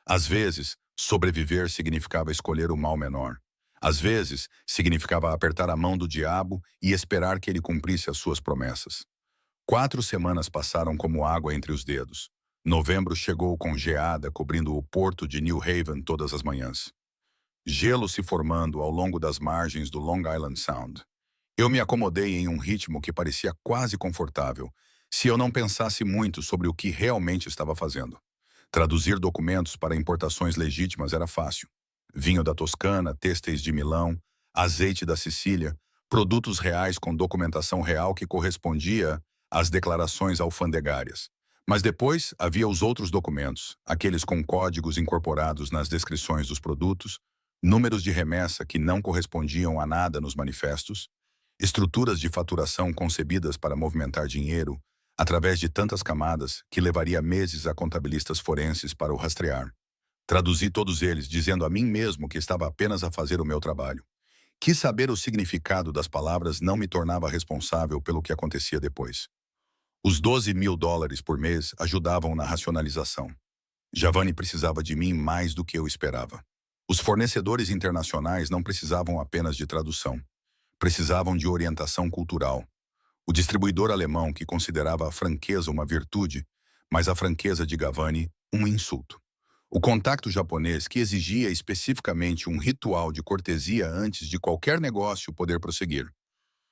Às vezes, sobreviver significava escolher o mal menor. Às vezes, significava apertar a mão do diabo e esperar que ele cumprisse as suas promessas. 4 semanas passaram como água entre os dedos. Novembro chegou com geada cobrindo o porto de New Haven todas as manhãs. Gelo se formando ao longo das margens do Long Island Sound. Eu me acomodei em um ritmo que parecia quase confortável, se eu não pensasse muito sobre o que realmente estava fazendo. Traduzir documentos para importações legítimas era fácil. Vinho da Toscana, têxteis de Milão, azeite da Sicília, produtos reais com documentação real que correspondia às declarações alfandegárias. Mas depois havia os outros documentos, aqueles com códigos incorporados nas descrições dos produtos, números de remessa que não correspondiam a nada nos manifestos, estruturas de faturação concebidas para movimentar dinheiro através de tantas camadas que levaria meses a contabilistas forenses para o rastrear. Traduzi todos eles, dizendo a mim mesmo que estava apenas a fazer o meu trabalho. Quis saber o significado das palavras não me tornava responsável pelo que acontecia depois. Os 12 mil dólares por mês ajudavam na racionalização. Giovanni precisava de mim mais do que eu esperava. Os fornecedores internacionais não precisavam apenas de tradução. Precisavam de orientação cultural. O distribuidor alemão que considerava a franqueza uma virtude, mas a franqueza de Giovanni um insulto. O contacto japonês que exigia especificamente um ritual de cortesia antes de qualquer negócio poder prosseguir.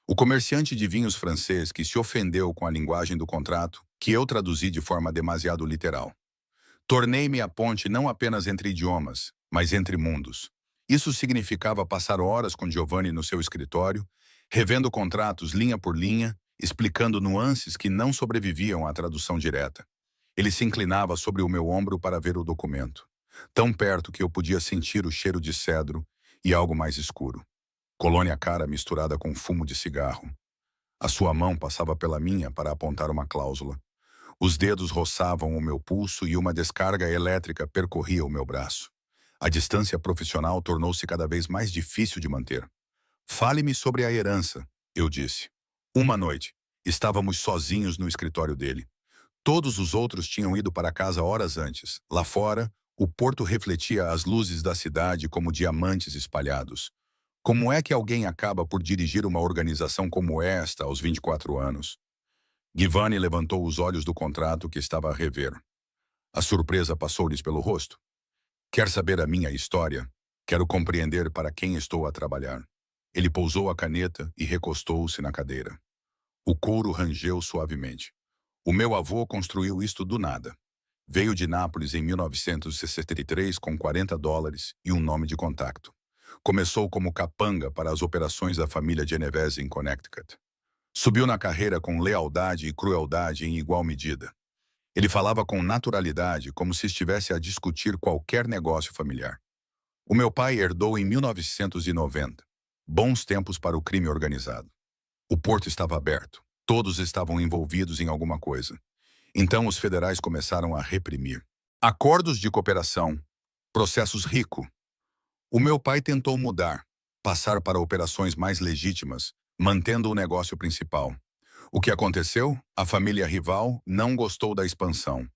O comerciante de vinhos francês que se ofendeu com a linguagem do contrato, que eu traduzi de forma demasiado literal. Tornei-me a ponte não apenas entre idiomas, mas entre mundos. Isso significava passar horas com Giovanni no seu escritório, revendo contratos linha por linha, explicando nuances que não sobreviviam à tradução direta. Ele se inclinava sobre o meu ombro para ver o documento, tão perto que eu podia sentir o cheiro de cedro e algo mais escuro. Colônia cara misturada com fumo de cigarro. A sua mão passava pela minha para apontar uma cláusula. Os dedos roçavam o meu pulso e uma descarga elétrica percorria o meu braço. A distância profissional tornou-se cada vez mais difícil de manter. Fale-me sobre a herança, eu disse. Uma noite, estávamos sozinhos no escritório dele. Todos os outros tinham ido para casa horas antes. Lá fora, o porto refletia as luzes da cidade como diamantes espalhados. Como é que alguém acaba por dirigir uma organização como esta aos 24 anos? Giovanni levantou os olhos do contrato que estava a rever. A surpresa passou-lhes pelo rosto. Quer saber a minha história? Quero compreender para quem estou a trabalhar. Ele pousou a caneta e recostou-se na cadeira. O couro rangeu suavemente. O meu avô construiu isto do nada. Veio de Nápoles em 1963 com 40 dólares e um nome de contacto. Começou como capanga para as operações da família Genovese em Connecticut. Subiu na carreira com lealdade e crueldade em igual medida. Ele falava com naturalidade, como se estivesse a discutir qualquer negócio familiar. O meu pai herdou em 1990. Bons tempos para o crime organizado. O porto estava aberto. Todos estavam envolvidos em alguma coisa. Então os federais começaram a reprimir. Acordos de cooperação. Processos rico. O meu pai tentou mudar, passar para operações mais legítimas, mantendo o negócio principal. O que aconteceu? A família rival não gostou da expansão.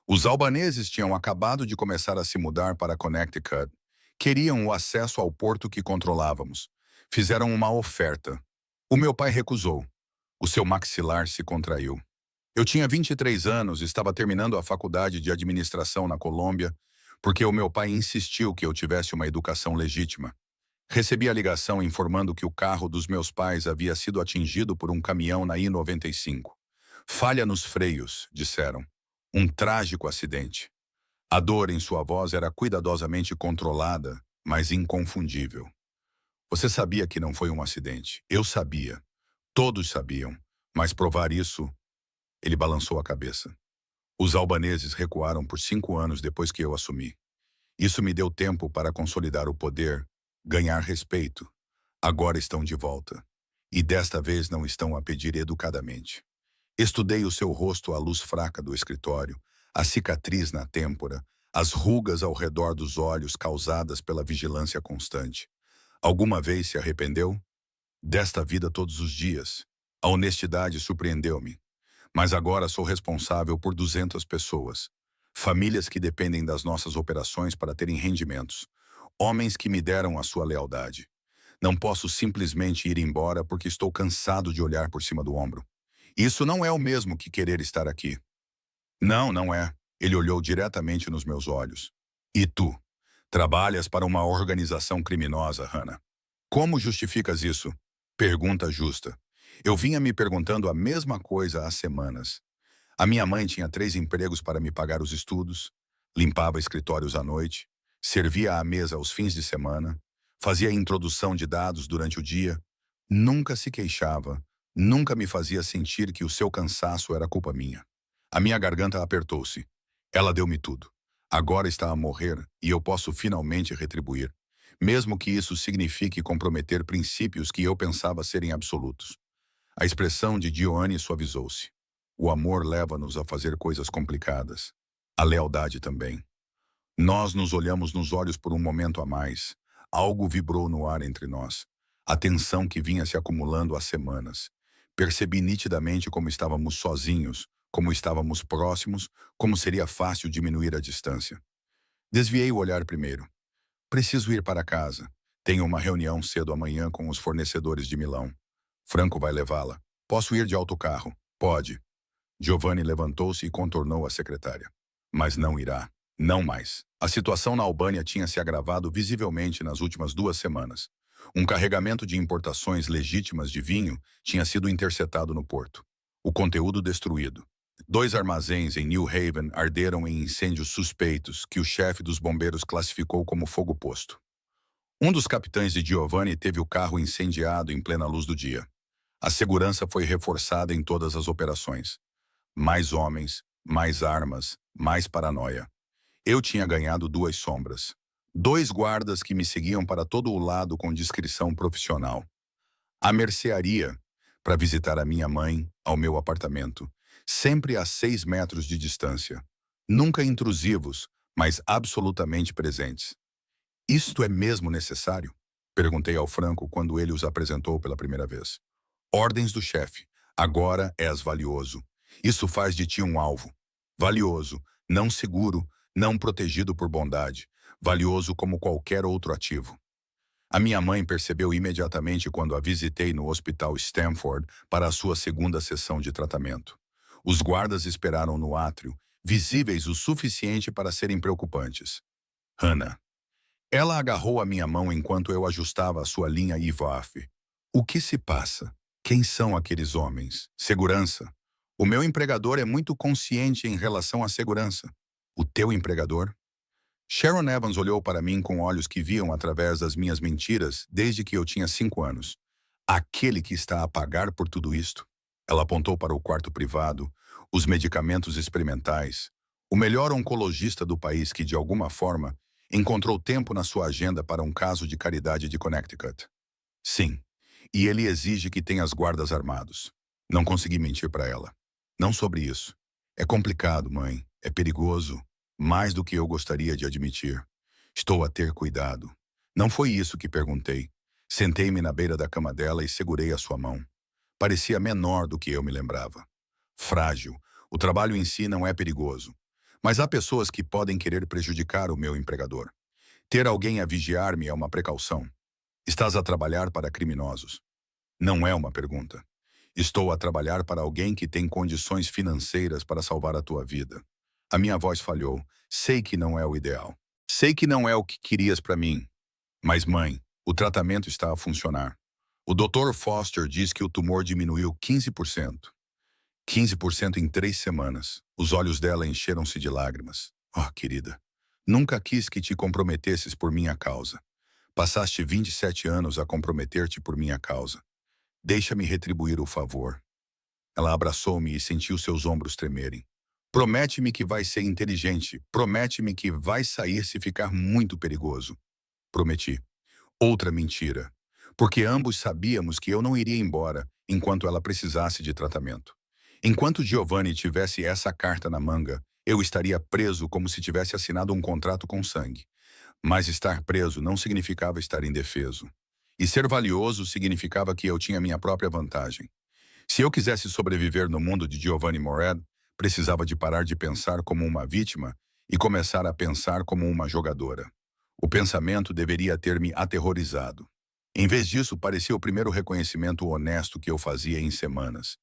Os albaneses tinham acabado de começar a se mudar para Connecticut. Queriam o acesso ao porto que controlávamos. Fizeram uma oferta. O meu pai recusou. O seu maxilar se contraiu. Eu tinha 23 anos e estava terminando a faculdade de administração na Colômbia, porque o meu pai insistiu que eu tivesse uma educação legítima. Recebi a ligação informando que o carro dos meus pais havia sido atingido por um caminhão na I-95. Falha nos freios, disseram. Um trágico acidente. A dor em sua voz era cuidadosamente controlada, mas inconfundível. Você sabia que não foi um acidente. Eu sabia. Todos sabiam. Mas provar isso... Ele balançou a cabeça. Os albaneses recuaram por 5 anos depois que eu assumi. Isso me deu tempo para consolidar o poder, ganhar respeito. Agora estão de volta. E desta vez não estão a pedir educadamente. Estudei o seu rosto à luz fraca do escritório, a cicatriz na têmpora, as rugas ao redor dos olhos causadas pela vigilância constante. Alguma vez se arrependeu? Desta vida todos os dias. A honestidade surpreendeu-me. Mas agora sou responsável por 200 pessoas. Famílias que dependem das nossas operações para terem rendimentos. Homens que me deram a sua lealdade. Não posso simplesmente ir embora porque estou cansado de olhar por cima do ombro. Isso não é o mesmo que querer estar aqui. Não, não é. Ele olhou diretamente nos meus olhos. E tu? Trabalhas para uma organização criminosa, Hannah. Como justificas isso? Pergunta justa. Eu vinha me perguntando a mesma coisa há semanas. A minha mãe tinha 3 empregos para me pagar os estudos, limpava escritórios à noite, servia à mesa aos fins de semana, fazia introdução de dados durante o dia, nunca se queixava, nunca me fazia sentir que o seu cansaço era culpa minha. A minha garganta apertou-se. Ela deu-me tudo. Agora está a morrer e eu posso finalmente retribuir, mesmo que isso signifique comprometer princípios que eu pensava serem absolutos. A expressão de Dioane suavizou-se. O amor leva-nos a fazer coisas complicadas. A lealdade também. Nós nos olhamos nos olhos por um momento a mais. Algo vibrou no ar entre nós. A tensão que vinha se acumulando há semanas. Percebi nitidamente como estávamos sozinhos, como estávamos próximos, como seria fácil diminuir a distância. Desviei o olhar primeiro. Preciso ir para casa. Tenho uma reunião cedo amanhã com os fornecedores de Milão. Franco vai levá-la. Posso ir de autocarro? Pode. Giovanni levantou-se e contornou a secretária. Mas não irá. Não mais. A situação na Albânia tinha se agravado visivelmente nas últimas 2 semanas. Um carregamento de importações legítimas de vinho tinha sido interceptado no porto. O conteúdo destruído. 2 armazéns em New Haven arderam em incêndios suspeitos que o chefe dos bombeiros classificou como fogo posto. Um dos capitães de Giovanni teve o carro incendiado em plena luz do dia. A segurança foi reforçada em todas as operações. Mais homens, mais armas, mais paranoia. Eu tinha ganhado 2 sombras. 2 guardas que me seguiam para todo o lado com discrição profissional. A mercearia, para visitar a minha mãe, ao meu apartamento, sempre a 6 metros de distância. Nunca intrusivos, mas absolutamente presentes. Isto é mesmo necessário? Perguntei ao Franco quando ele os apresentou pela primeira vez. Ordens do chefe. Agora és valioso. Isso faz de ti um alvo. Valioso, não seguro, não protegido por bondade. Valioso como qualquer outro ativo. A minha mãe percebeu imediatamente quando a visitei no Hospital Stanford para a sua segunda sessão de tratamento. Os guardas esperaram no átrio, visíveis o suficiente para serem preocupantes. Hannah. Ela agarrou a minha mão enquanto eu ajustava a sua linha IVAF. O que se passa? Quem são aqueles homens? Segurança. O meu empregador é muito consciente em relação à segurança. O teu empregador? Sharon Evans olhou para mim com olhos que viam através das minhas mentiras desde que eu tinha 5 anos. Aquele que está a pagar por tudo isto? Ela apontou para o quarto privado, os medicamentos experimentais, o melhor oncologista do país que, de alguma forma, encontrou tempo na sua agenda para um caso de caridade de Connecticut. Sim, e ele exige que tenha as guardas armados. Não consegui mentir para ela. Não sobre isso. É complicado, mãe. É perigoso. Mais do que eu gostaria de admitir. Estou a ter cuidado. Não foi isso que perguntei. Sentei-me na beira da cama dela e segurei a sua mão. Parecia menor do que eu me lembrava. Frágil. O trabalho em si não é perigoso. Mas há pessoas que podem querer prejudicar o meu empregador. Ter alguém a vigiar-me é uma precaução. Estás a trabalhar para criminosos. Não é uma pergunta. Estou a trabalhar para alguém que tem condições financeiras para salvar a tua vida. A minha voz falhou. Sei que não é o ideal. Sei que não é o que querias para mim. Mas, mãe, o tratamento está a funcionar. O Dr. Foster diz que o tumor diminuiu 15%. 15% em 3 semanas. Os olhos dela encheram-se de lágrimas. Oh, querida, nunca quis que te comprometesses por minha causa. Passaste 27 anos a comprometer-te por minha causa. Deixa-me retribuir o favor. Ela abraçou-me e sentiu seus ombros tremerem. Promete-me que vai ser inteligente. Promete-me que vai sair se ficar muito perigoso. Prometi. Outra mentira. Porque ambos sabíamos que eu não iria embora enquanto ela precisasse de tratamento. Enquanto Giovanni tivesse essa carta na manga, eu estaria preso como se tivesse assinado um contrato com sangue. Mas estar preso não significava estar indefeso. E ser valioso significava que eu tinha minha própria vantagem. Se eu quisesse sobreviver no mundo de Giovanni Morad, precisava de parar de pensar como uma vítima e começar a pensar como uma jogadora. O pensamento deveria ter me aterrorizado. Em vez disso, parecia o primeiro reconhecimento honesto que eu fazia em semanas.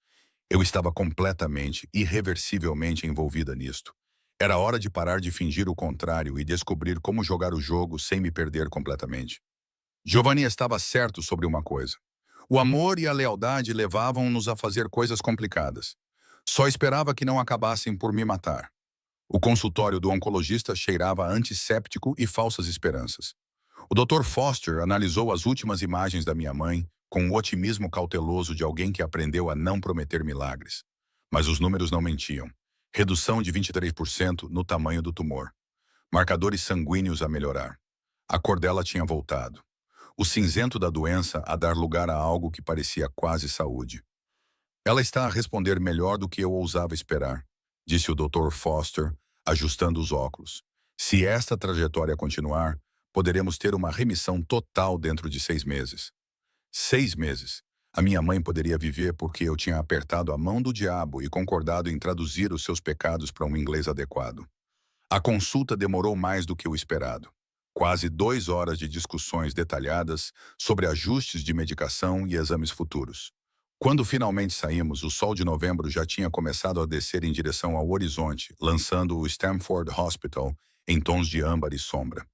Eu estava completamente, irreversivelmente envolvida nisto. Era hora de parar de fingir o contrário e descobrir como jogar o jogo sem me perder completamente. Giovanni estava certo sobre uma coisa. O amor e a lealdade levavam-nos a fazer coisas complicadas. Só esperava que não acabassem por me matar. O consultório do oncologista cheirava antisséptico e falsas esperanças. O Dr. Foster analisou as últimas imagens da minha mãe com o otimismo cauteloso de alguém que aprendeu a não prometer milagres. Mas os números não mentiam. Redução de 23% no tamanho do tumor. Marcadores sanguíneos a melhorar. A cor dela tinha voltado. O cinzento da doença a dar lugar a algo que parecia quase saúde. Ela está a responder melhor do que eu ousava esperar, disse o Dr. Foster, ajustando os óculos. Se esta trajetória continuar, poderemos ter uma remissão total dentro de 6 meses. 6 meses. A minha mãe poderia viver porque eu tinha apertado a mão do diabo e concordado em traduzir os seus pecados para um inglês adequado. A consulta demorou mais do que o esperado. Quase 2 horas de discussões detalhadas sobre ajustes de medicação e exames futuros. Quando finalmente saímos, o sol de novembro já tinha começado a descer em direção ao horizonte, lançando o Stamford Hospital em tons de âmbar e sombra.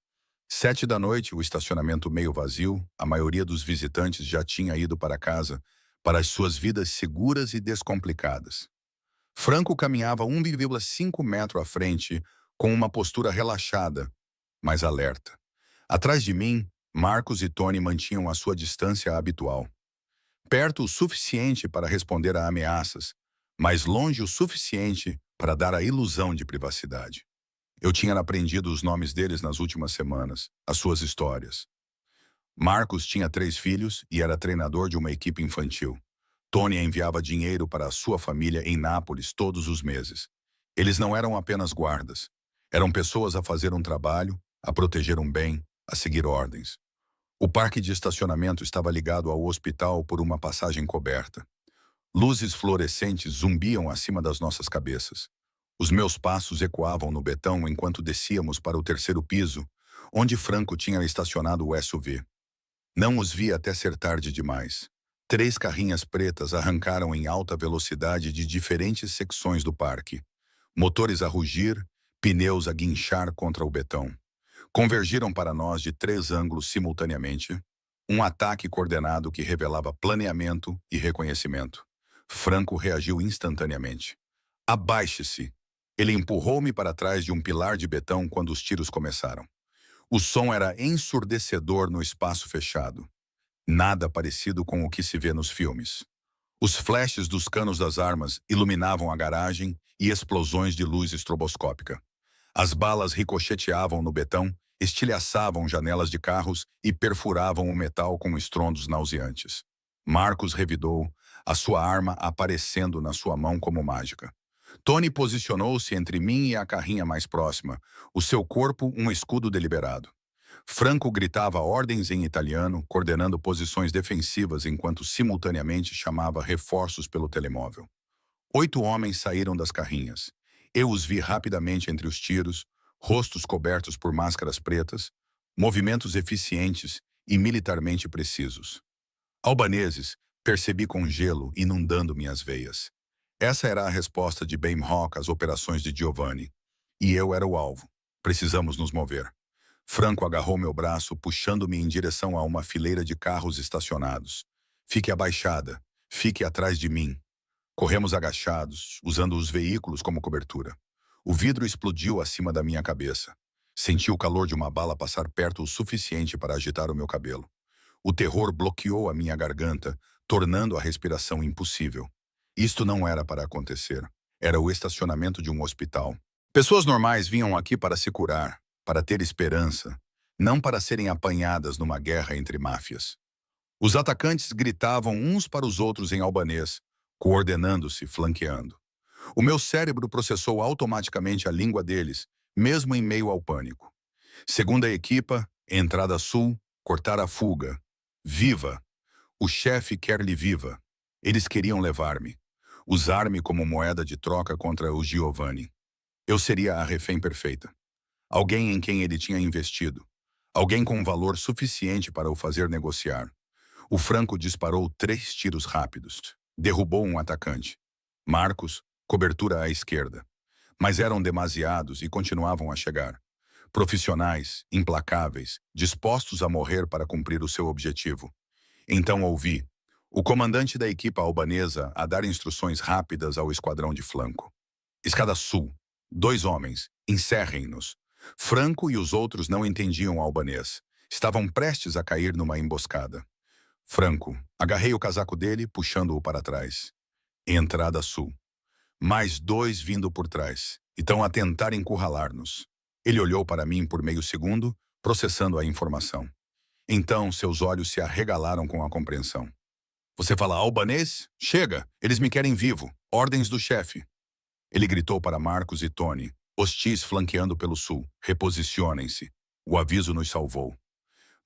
7 da noite, o estacionamento meio vazio, a maioria dos visitantes já tinha ido para casa, para as suas vidas seguras e descomplicadas. Franco caminhava 1,5 metro à frente, com uma postura relaxada, mas alerta. Atrás de mim, Marcos e Tony mantinham a sua distância habitual. Perto o suficiente para responder a ameaças, mas longe o suficiente para dar a ilusão de privacidade. Eu tinha aprendido os nomes deles nas últimas semanas, as suas histórias. Marcos tinha 3 filhos e era treinador de uma equipe infantil. Tony enviava dinheiro para a sua família em Nápoles todos os meses. Eles não eram apenas guardas. Eram pessoas a fazer um trabalho, a proteger um bem, a seguir ordens. O parque de estacionamento estava ligado ao hospital por uma passagem coberta. Luzes fluorescentes zumbiam acima das nossas cabeças. Os meus passos ecoavam no betão enquanto descíamos para o 3º piso, onde Franco tinha estacionado o SUV. Não os vi até ser tarde demais. 3 carrinhas pretas arrancaram em alta velocidade de diferentes secções do parque. Motores a rugir, pneus a guinchar contra o betão. Convergiram para nós de 3 ângulos simultaneamente, um ataque coordenado que revelava planeamento e reconhecimento. Franco reagiu instantaneamente. Abaixe-se! Ele empurrou-me para trás de um pilar de betão quando os tiros começaram. O som era ensurdecedor no espaço fechado. Nada parecido com o que se vê nos filmes. Os flashes dos canos das armas iluminavam a garagem e explosões de luz estroboscópica. As balas ricocheteavam no betão, estilhaçavam janelas de carros e perfuravam o metal com estrondos nauseantes. Marcos revidou, a sua arma aparecendo na sua mão como mágica. Tony posicionou-se entre mim e a carrinha mais próxima, o seu corpo um escudo deliberado. Franco gritava ordens em italiano, coordenando posições defensivas enquanto simultaneamente chamava reforços pelo telemóvel. 8 homens saíram das carrinhas. Eu os vi rapidamente entre os tiros, rostos cobertos por máscaras pretas, movimentos eficientes e militarmente precisos. Albaneses, percebi com gelo inundando minhas veias. Essa era a resposta de Bamhawk às operações de Giovanni. E eu era o alvo. Precisamos nos mover. Franco agarrou meu braço, puxando-me em direção a uma fileira de carros estacionados. Fique abaixada. Fique atrás de mim. Corremos agachados, usando os veículos como cobertura. O vidro explodiu acima da minha cabeça. Senti o calor de uma bala passar perto o suficiente para agitar o meu cabelo. O terror bloqueou a minha garganta, tornando a respiração impossível. Isto não era para acontecer. Era o estacionamento de um hospital. Pessoas normais vinham aqui para se curar, para ter esperança, não para serem apanhadas numa guerra entre máfias. Os atacantes gritavam uns para os outros em albanês, coordenando-se, flanqueando. O meu cérebro processou automaticamente a língua deles, mesmo em meio ao pânico. Segunda equipa, entrada sul, cortar a fuga. Viva! O chefe quer-lhe viva. Eles queriam levar-me. Usar-me como moeda de troca contra o Giovanni. Eu seria a refém perfeita. Alguém em quem ele tinha investido. Alguém com valor suficiente para o fazer negociar. O Franco disparou 3 tiros rápidos. Derrubou um atacante. Marcos, cobertura à esquerda. Mas eram demasiados e continuavam a chegar. Profissionais, implacáveis, dispostos a morrer para cumprir o seu objetivo. Então ouvi o comandante da equipa albanesa a dar instruções rápidas ao esquadrão de flanco. Escada sul. 2 homens. Encerrem-nos. Franco e os outros não entendiam albanês. Estavam prestes a cair numa emboscada. Franco. Agarrei o casaco dele, puxando-o para trás. Entrada sul. Mais 2 vindo por trás. Então a tentar encurralar-nos. Ele olhou para mim por meio segundo, processando a informação. Então seus olhos se arregalaram com a compreensão. Você fala albanês? Chega! Eles me querem vivo. Ordens do chefe. Ele gritou para Marcos e Tony, hostis flanqueando pelo sul. Reposicionem-se. O aviso nos salvou.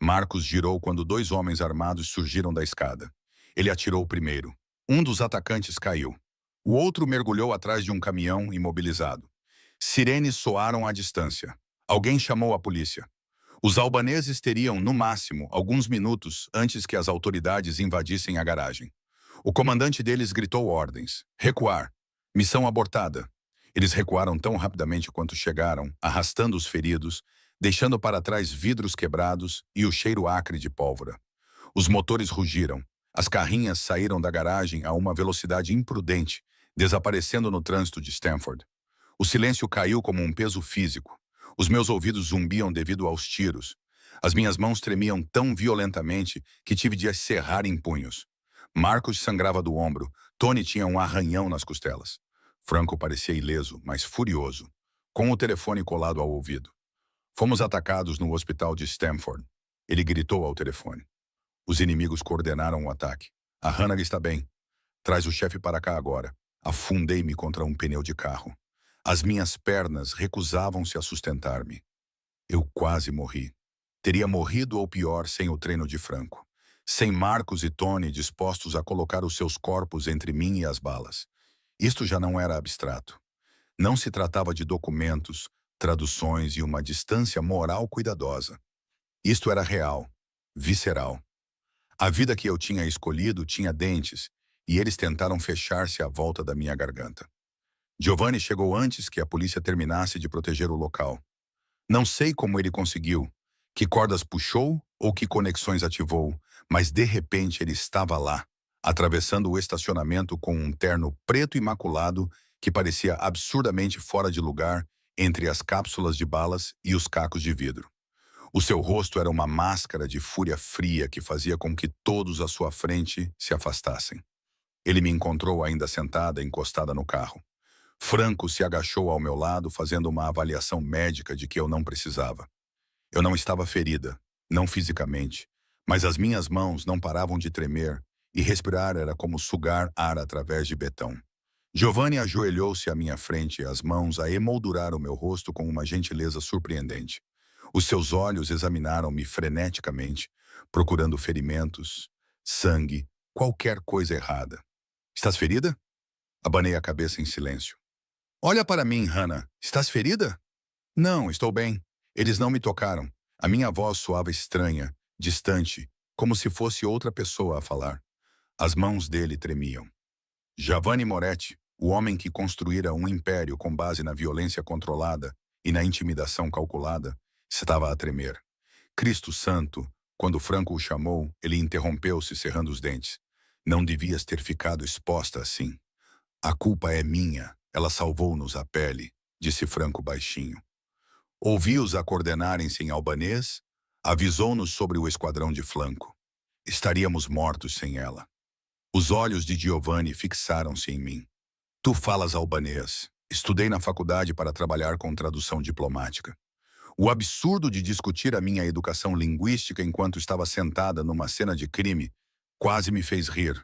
Marcos girou quando 2 homens armados surgiram da escada. Ele atirou primeiro. Um dos atacantes caiu. O outro mergulhou atrás de um caminhão imobilizado. Sirenes soaram à distância. Alguém chamou a polícia. Os albaneses teriam, no máximo, alguns minutos antes que as autoridades invadissem a garagem. O comandante deles gritou ordens. Recuar. Missão abortada. Eles recuaram tão rapidamente quanto chegaram, arrastando os feridos, deixando para trás vidros quebrados e o cheiro acre de pólvora. Os motores rugiram. As carrinhas saíram da garagem a uma velocidade imprudente, desaparecendo no trânsito de Stanford. O silêncio caiu como um peso físico. Os meus ouvidos zumbiam devido aos tiros. As minhas mãos tremiam tão violentamente que tive de as cerrar em punhos. Marcos sangrava do ombro. Tony tinha um arranhão nas costelas. Franco parecia ileso, mas furioso, com o telefone colado ao ouvido. Fomos atacados no hospital de Stanford. Ele gritou ao telefone. Os inimigos coordenaram o ataque. A Hannah está bem. Traz o chefe para cá agora. Afundei-me contra um pneu de carro. As minhas pernas recusavam-se a sustentar-me. Eu quase morri. Teria morrido ou pior sem o treino de Franco. Sem Marcos e Tony dispostos a colocar os seus corpos entre mim e as balas. Isto já não era abstrato. Não se tratava de documentos, traduções e uma distância moral cuidadosa. Isto era real, visceral. A vida que eu tinha escolhido tinha dentes, e eles tentaram fechar-se à volta da minha garganta. Giovanni chegou antes que a polícia terminasse de proteger o local. Não sei como ele conseguiu, que cordas puxou ou que conexões ativou, mas de repente ele estava lá, atravessando o estacionamento com um terno preto imaculado que parecia absurdamente fora de lugar entre as cápsulas de balas e os cacos de vidro. O seu rosto era uma máscara de fúria fria que fazia com que todos à sua frente se afastassem. Ele me encontrou ainda sentada, encostada no carro. Franco se agachou ao meu lado, fazendo uma avaliação médica de que eu não precisava. Eu não estava ferida, não fisicamente, mas as minhas mãos não paravam de tremer e respirar era como sugar ar através de betão. Giovanni ajoelhou-se à minha frente, as mãos a emoldurar o meu rosto com uma gentileza surpreendente. Os seus olhos examinaram-me freneticamente, procurando ferimentos, sangue, qualquer coisa errada. Estás ferida? Abanei a cabeça em silêncio. Olha para mim, Hannah. Estás ferida? Não, estou bem. Eles não me tocaram. A minha voz soava estranha, distante, como se fosse outra pessoa a falar. As mãos dele tremiam. Giovanni Moretti, o homem que construíra um império com base na violência controlada e na intimidação calculada, estava a tremer. Cristo Santo, quando Franco o chamou, ele interrompeu-se cerrando os dentes. Não devias ter ficado exposta assim. A culpa é minha, ela salvou-nos a pele, disse Franco baixinho. Ouvi-os a coordenarem-se em albanês, avisou-nos sobre o esquadrão de flanco. Estaríamos mortos sem ela. Os olhos de Giovanni fixaram-se em mim. Tu falas albanês. Estudei na faculdade para trabalhar com tradução diplomática. O absurdo de discutir a minha educação linguística enquanto estava sentada numa cena de crime quase me fez rir.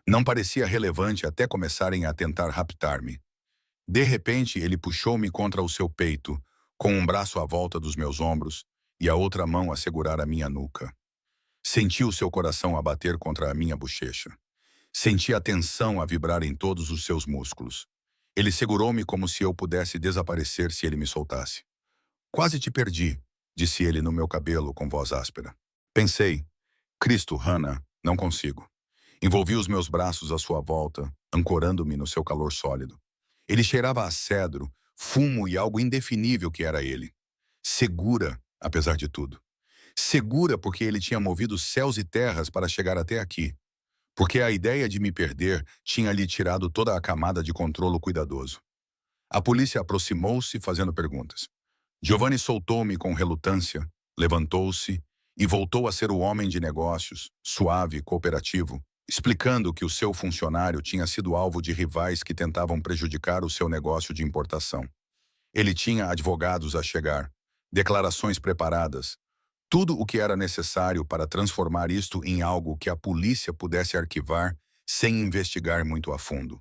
Não parecia relevante até começarem a tentar raptar-me. De repente, ele puxou-me contra o seu peito, com um braço à volta dos meus ombros e a outra mão a segurar a minha nuca. Senti o seu coração a bater contra a minha bochecha. Senti a tensão a vibrar em todos os seus músculos. Ele segurou-me como se eu pudesse desaparecer se ele me soltasse. Quase te perdi, disse ele no meu cabelo com voz áspera. Pensei, Cristo, Hannah, Não consigo. Envolvi os meus braços à sua volta, ancorando-me no seu calor sólido. Ele cheirava a cedro, fumo e algo indefinível que era ele. Segura, apesar de tudo. Segura porque ele tinha movido céus e terras para chegar até aqui. Porque a ideia de me perder tinha lhe tirado toda a camada de controlo cuidadoso. A polícia aproximou-se fazendo perguntas. Giovanni soltou-me com relutância, levantou-se e voltou a ser o homem de negócios, suave e cooperativo, explicando que o seu funcionário tinha sido alvo de rivais que tentavam prejudicar o seu negócio de importação. Ele tinha advogados a chegar, declarações preparadas, tudo o que era necessário para transformar isto em algo que a polícia pudesse arquivar sem investigar muito a fundo.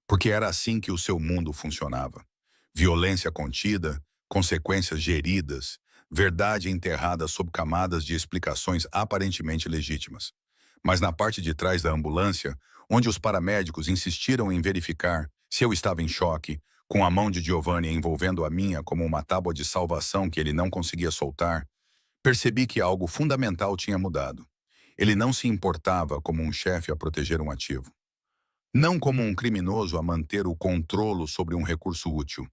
Porque era assim que o seu mundo funcionava. Violência contida, consequências geridas, verdade enterrada sob camadas de explicações aparentemente legítimas. Mas na parte de trás da ambulância, onde os paramédicos insistiram em verificar se eu estava em choque, com a mão de Giovanni envolvendo a minha como uma tábua de salvação que ele não conseguia soltar, percebi que algo fundamental tinha mudado. Ele não se importava como um chefe a proteger um ativo. Não como um criminoso a manter o controlo sobre um recurso útil.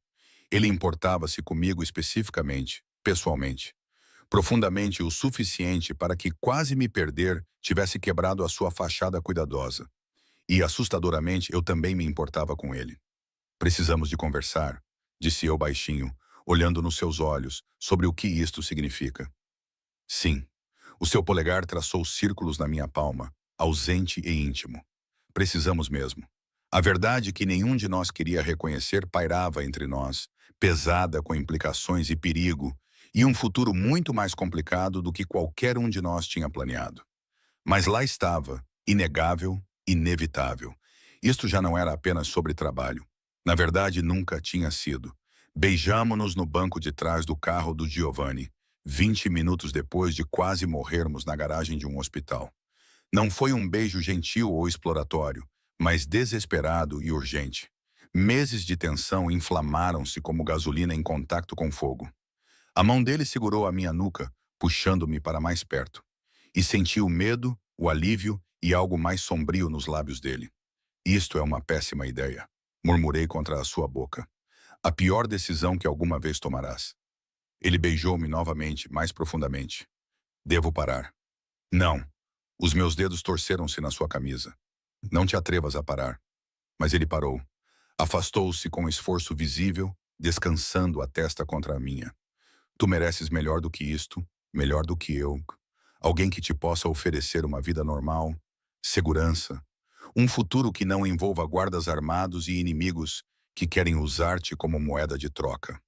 Ele importava-se comigo especificamente, pessoalmente. Profundamente o suficiente para que quase me perder tivesse quebrado a sua fachada cuidadosa. E, assustadoramente, eu também me importava com ele. Precisamos de conversar, disse eu baixinho, olhando nos seus olhos, sobre o que isto significa. Sim. O seu polegar traçou círculos na minha palma, ausente e íntimo. Precisamos mesmo. A verdade que nenhum de nós queria reconhecer pairava entre nós, pesada com implicações e perigo, e um futuro muito mais complicado do que qualquer um de nós tinha planeado. Mas lá estava, inegável, inevitável. Isto já não era apenas sobre trabalho. Na verdade, nunca tinha sido. Beijamo-nos no banco de trás do carro do Giovanni, 20 minutos depois de quase morrermos na garagem de um hospital. Não foi um beijo gentil ou exploratório, mas desesperado e urgente. Meses de tensão inflamaram-se como gasolina em contato com fogo. A mão dele segurou a minha nuca, puxando-me para mais perto. E senti o medo, o alívio e algo mais sombrio nos lábios dele. Isto é uma péssima ideia, murmurei contra a sua boca. A pior decisão que alguma vez tomarás. Ele beijou-me novamente, mais profundamente. Devo parar. Não. Os meus dedos torceram-se na sua camisa. Não te atrevas a parar. Mas ele parou. Afastou-se com esforço visível, descansando a testa contra a minha. Tu mereces melhor do que isto, melhor do que eu. Alguém que te possa oferecer uma vida normal, segurança, um futuro que não envolva guardas armados e inimigos que querem usar-te como moeda de troca.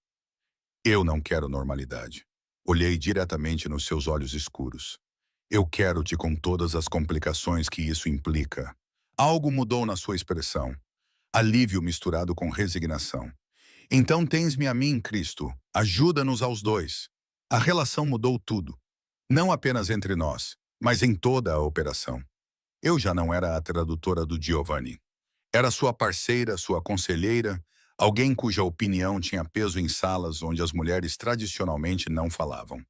Eu não quero normalidade. Olhei diretamente nos seus olhos escuros. Eu quero-te com todas as complicações que isso implica. Algo mudou na sua expressão. Alívio misturado com resignação. Então tens-me a mim, Cristo. Ajuda-nos aos dois. A relação mudou tudo. Não apenas entre nós, mas em toda a operação. Eu já não era a tradutora do Giovanni. Era sua parceira, sua conselheira, alguém cuja opinião tinha peso em salas onde as mulheres tradicionalmente não falavam.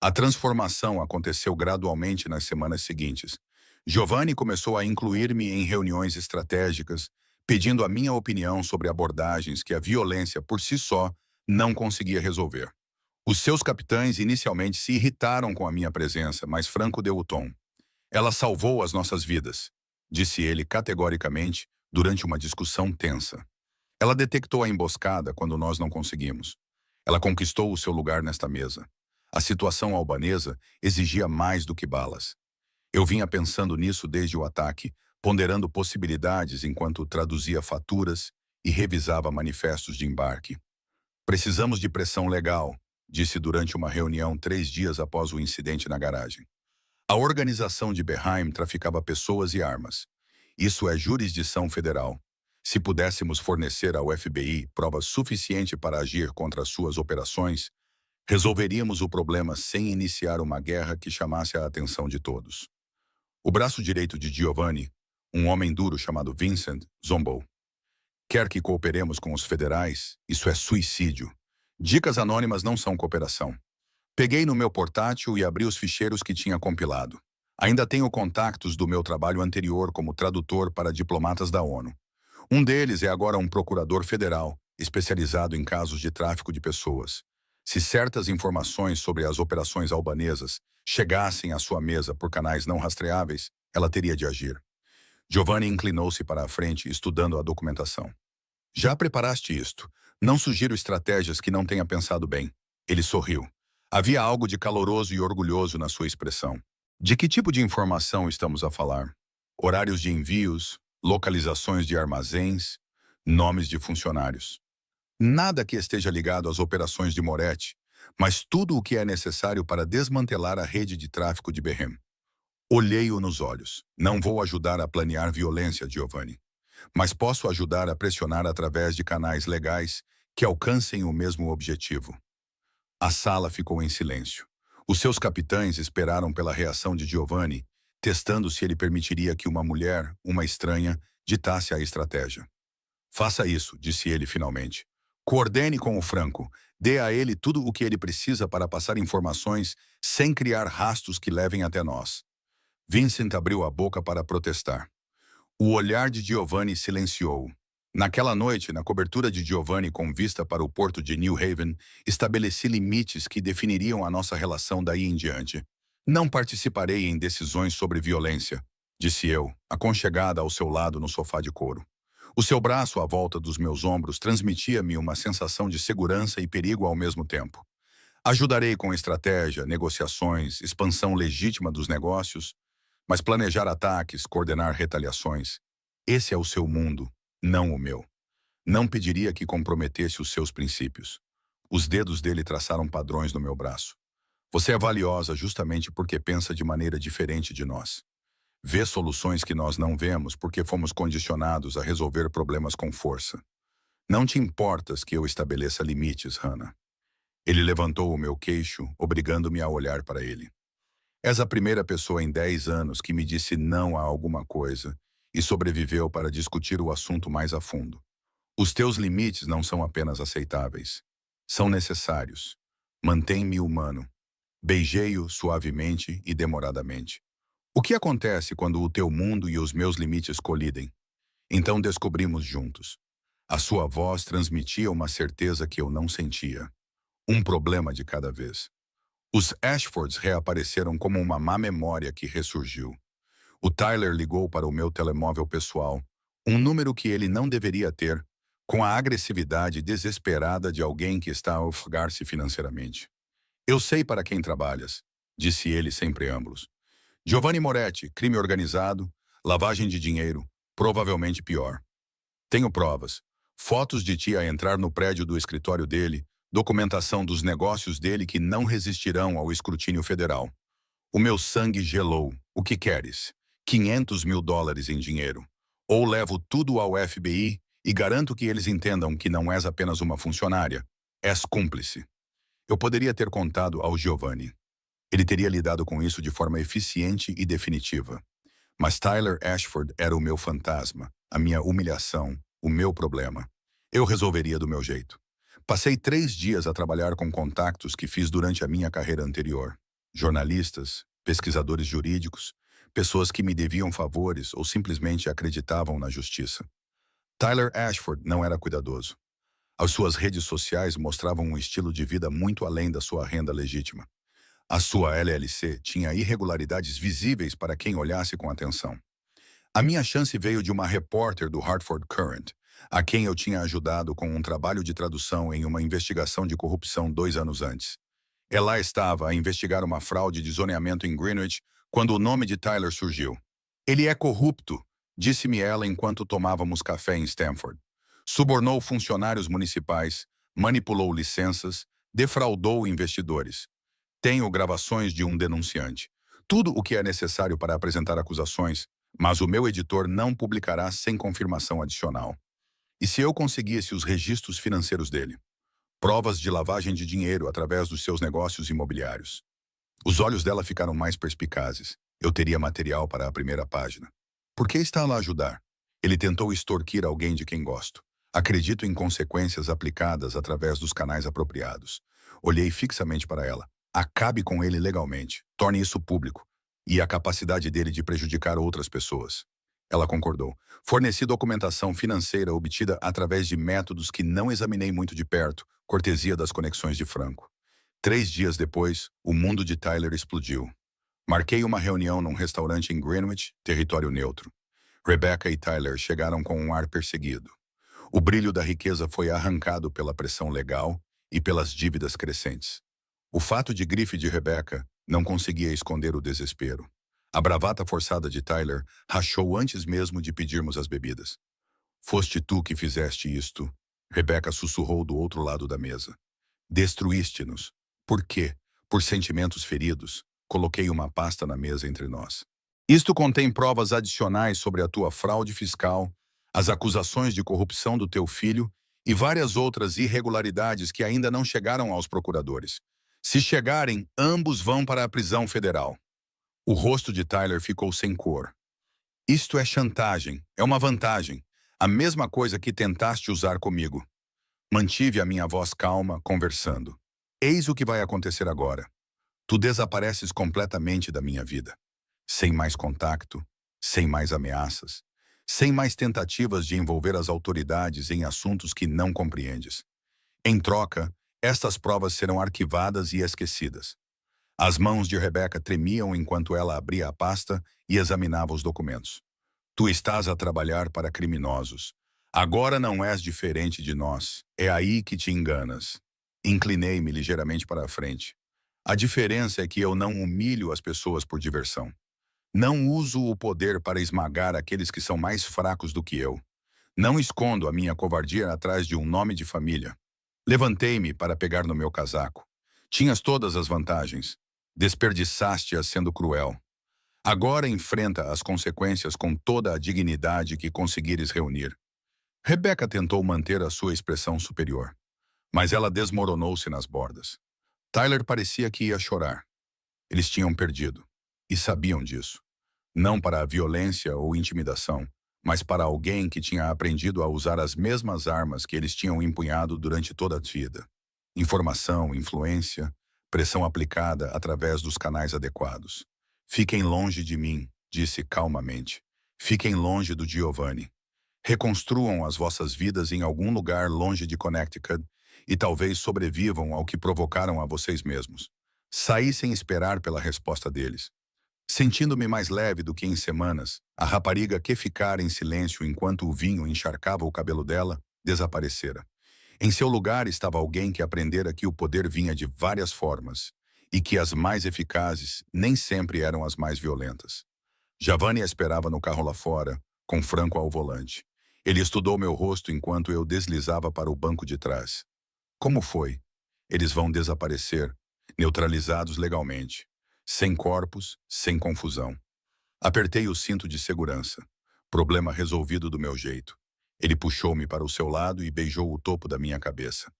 A transformação aconteceu gradualmente nas semanas seguintes. Giovanni começou a incluir-me em reuniões estratégicas, pedindo a minha opinião sobre abordagens que a violência por si só não conseguia resolver. Os seus capitães inicialmente se irritaram com a minha presença, mas Franco deu o tom. Ela salvou as nossas vidas, disse ele categoricamente durante uma discussão tensa. Ela detectou a emboscada quando nós não conseguimos. Ela conquistou o seu lugar nesta mesa. A situação albanesa exigia mais do que balas. Eu vinha pensando nisso desde o ataque, ponderando possibilidades enquanto traduzia faturas e revisava manifestos de embarque. Precisamos de pressão legal, disse durante uma reunião 3 dias após o incidente na garagem. A organização de Beheim traficava pessoas e armas. Isso é jurisdição federal. Se pudéssemos fornecer ao FBI provas suficientes para agir contra suas operações, resolveríamos o problema sem iniciar uma guerra que chamasse a atenção de todos. O braço direito de Giovanni, um homem duro chamado Vincent, zombou. Quer que cooperemos com os federais? Isso é suicídio. Dicas anônimas não são cooperação. Peguei no meu portátil e abri os ficheiros que tinha compilado. Ainda tenho contactos do meu trabalho anterior como tradutor para diplomatas da ONU. Um deles é agora um procurador federal, especializado em casos de tráfico de pessoas. Se certas informações sobre as operações albanesas chegassem à sua mesa por canais não rastreáveis, ela teria de agir. Giovanni inclinou-se para a frente, estudando a documentação. Já preparaste isto? Não sugiro estratégias que não tenha pensado bem. Ele sorriu. Havia algo de caloroso e orgulhoso na sua expressão. De que tipo de informação estamos a falar? Horários de envios, localizações de armazéns, nomes de funcionários. Nada que esteja ligado às operações de Moretti, mas tudo o que é necessário para desmantelar a rede de tráfico de Behem. Olhei-o nos olhos. Não vou ajudar a planear violência, Giovanni, mas posso ajudar a pressionar através de canais legais que alcancem o mesmo objetivo. A sala ficou em silêncio. Os seus capitães esperaram pela reação de Giovanni, testando se ele permitiria que uma mulher, uma estranha, ditasse a estratégia. Faça isso, disse ele finalmente. Coordene com o Franco. Dê a ele tudo o que ele precisa para passar informações sem criar rastros que levem até nós. Vincent abriu a boca para protestar. O olhar de Giovanni silenciou. Naquela noite, na cobertura de Giovanni com vista para o porto de New Haven, estabeleci limites que definiriam a nossa relação daí em diante. Não participarei em decisões sobre violência, disse eu, aconchegada ao seu lado no sofá de couro. O seu braço à volta dos meus ombros transmitia-me uma sensação de segurança e perigo ao mesmo tempo. Ajudarei com estratégia, negociações, expansão legítima dos negócios, mas planejar ataques, coordenar retaliações. Esse é o seu mundo, não o meu. Não pediria que comprometesse os seus princípios. Os dedos dele traçaram padrões no meu braço. Você é valiosa justamente porque pensa de maneira diferente de nós. Vê soluções que nós não vemos porque fomos condicionados a resolver problemas com força. Não te importas que eu estabeleça limites, Hannah. Ele levantou o meu queixo, obrigando-me a olhar para ele. És a primeira pessoa em 10 anos que me disse não a alguma coisa e sobreviveu para discutir o assunto mais a fundo. Os teus limites não são apenas aceitáveis. São necessários. Mantém-me humano. Beijei-o suavemente e demoradamente. O que acontece quando o teu mundo e os meus limites colidem? Então descobrimos juntos. A sua voz transmitia uma certeza que eu não sentia. Um problema de cada vez. Os Ashfords reapareceram como uma má memória que ressurgiu. O Tyler ligou para o meu telemóvel pessoal, um número que ele não deveria ter, com a agressividade desesperada de alguém que está a afogar-se financeiramente. Eu sei para quem trabalhas, disse ele sem preâmbulos. Giovanni Moretti, crime organizado, lavagem de dinheiro, provavelmente pior. Tenho provas. Fotos de ti a entrar no prédio do escritório dele, documentação dos negócios dele que não resistirão ao escrutínio federal. O meu sangue gelou. O que queres? $500.000 em dinheiro. Ou levo tudo ao FBI e garanto que eles entendam que não és apenas uma funcionária. És cúmplice. Eu poderia ter contado ao Giovanni. Ele teria lidado com isso de forma eficiente e definitiva. Mas Tyler Ashford era o meu fantasma, a minha humilhação, o meu problema. Eu resolveria do meu jeito. Passei 3 dias a trabalhar com contactos que fiz durante a minha carreira anterior. Jornalistas, pesquisadores jurídicos, pessoas que me deviam favores ou simplesmente acreditavam na justiça. Tyler Ashford não era cuidadoso. As suas redes sociais mostravam um estilo de vida muito além da sua renda legítima. A sua LLC tinha irregularidades visíveis para quem olhasse com atenção. A minha chance veio de uma repórter do Hartford Courant, a quem eu tinha ajudado com um trabalho de tradução em uma investigação de corrupção 2 anos antes. Ela estava a investigar uma fraude de zoneamento em Greenwich quando o nome de Tyler surgiu. Ele é corrupto, disse-me ela enquanto tomávamos café em Stanford. Subornou funcionários municipais, manipulou licenças, defraudou investidores. Tenho gravações de um denunciante. Tudo o que é necessário para apresentar acusações, mas o meu editor não publicará sem confirmação adicional. E se eu conseguisse os registros financeiros dele? Provas de lavagem de dinheiro através dos seus negócios imobiliários. Os olhos dela ficaram mais perspicazes. Eu teria material para a primeira página. Por que está lá a ajudar? Ele tentou extorquir alguém de quem gosto. Acredito em consequências aplicadas através dos canais apropriados. Olhei fixamente para ela. Acabe com ele legalmente. Torne isso público. e a capacidade dele de prejudicar outras pessoas. Ela concordou. Forneci documentação financeira obtida através de métodos que não examinei muito de perto, cortesia das conexões de Franco. 3 dias depois, o mundo de Tyler explodiu. Marquei uma reunião num restaurante em Greenwich, território neutro. Rebecca e Tyler chegaram com um ar perseguido. O brilho da riqueza foi arrancado pela pressão legal e pelas dívidas crescentes. O fato de grife de Rebecca não conseguia esconder o desespero. A bravata forçada de Tyler rachou antes mesmo de pedirmos as bebidas. Foste tu que fizeste isto, Rebecca sussurrou do outro lado da mesa. Destruíste-nos. Por quê? Por sentimentos feridos. Coloquei uma pasta na mesa entre nós. Isto contém provas adicionais sobre a tua fraude fiscal, as acusações de corrupção do teu filho e várias outras irregularidades que ainda não chegaram aos procuradores. Se chegarem, ambos vão para a prisão federal. O rosto de Tyler ficou sem cor. Isto é chantagem, é uma vantagem. A mesma coisa que tentaste usar comigo. Mantive a minha voz calma, conversando. Eis o que vai acontecer agora. Tu desapareces completamente da minha vida. Sem mais contato, sem mais ameaças, sem mais tentativas de envolver as autoridades em assuntos que não compreendes. Em troca, estas provas serão arquivadas e esquecidas. As mãos de Rebecca tremiam enquanto ela abria a pasta e examinava os documentos. Tu estás a trabalhar para criminosos. Agora não és diferente de nós. É aí que te enganas. Inclinei-me ligeiramente para a frente. A diferença é que eu não humilho as pessoas por diversão. Não uso o poder para esmagar aqueles que são mais fracos do que eu. Não escondo a minha covardia atrás de um nome de família. Levantei-me para pegar no meu casaco. Tinhas todas as vantagens. Desperdiçaste-as sendo cruel. Agora enfrenta as consequências com toda a dignidade que conseguires reunir. Rebecca tentou manter a sua expressão superior, mas ela desmoronou-se nas bordas. Tyler parecia que ia chorar. Eles tinham perdido, e sabiam disso. Não para a violência ou intimidação, mas para alguém que tinha aprendido a usar as mesmas armas que eles tinham empunhado durante toda a vida. Informação, influência, pressão aplicada através dos canais adequados. Fiquem longe de mim, disse calmamente. Fiquem longe do Giovanni. Reconstruam as vossas vidas em algum lugar longe de Connecticut e talvez sobrevivam ao que provocaram a vocês mesmos. Saí sem esperar pela resposta deles. Sentindo-me mais leve do que em semanas, a rapariga que ficara em silêncio enquanto o vinho encharcava o cabelo dela, desaparecera. Em seu lugar estava alguém que aprendera que o poder vinha de várias formas e que as mais eficazes nem sempre eram as mais violentas. Giovanni a esperava no carro lá fora, com Franco ao volante. Ele estudou meu rosto enquanto eu deslizava para o banco de trás. Como foi? Eles vão desaparecer, neutralizados legalmente. Sem corpos, sem confusão. Apertei o cinto de segurança. Problema resolvido do meu jeito. Ele puxou-me para o seu lado e beijou o topo da minha cabeça.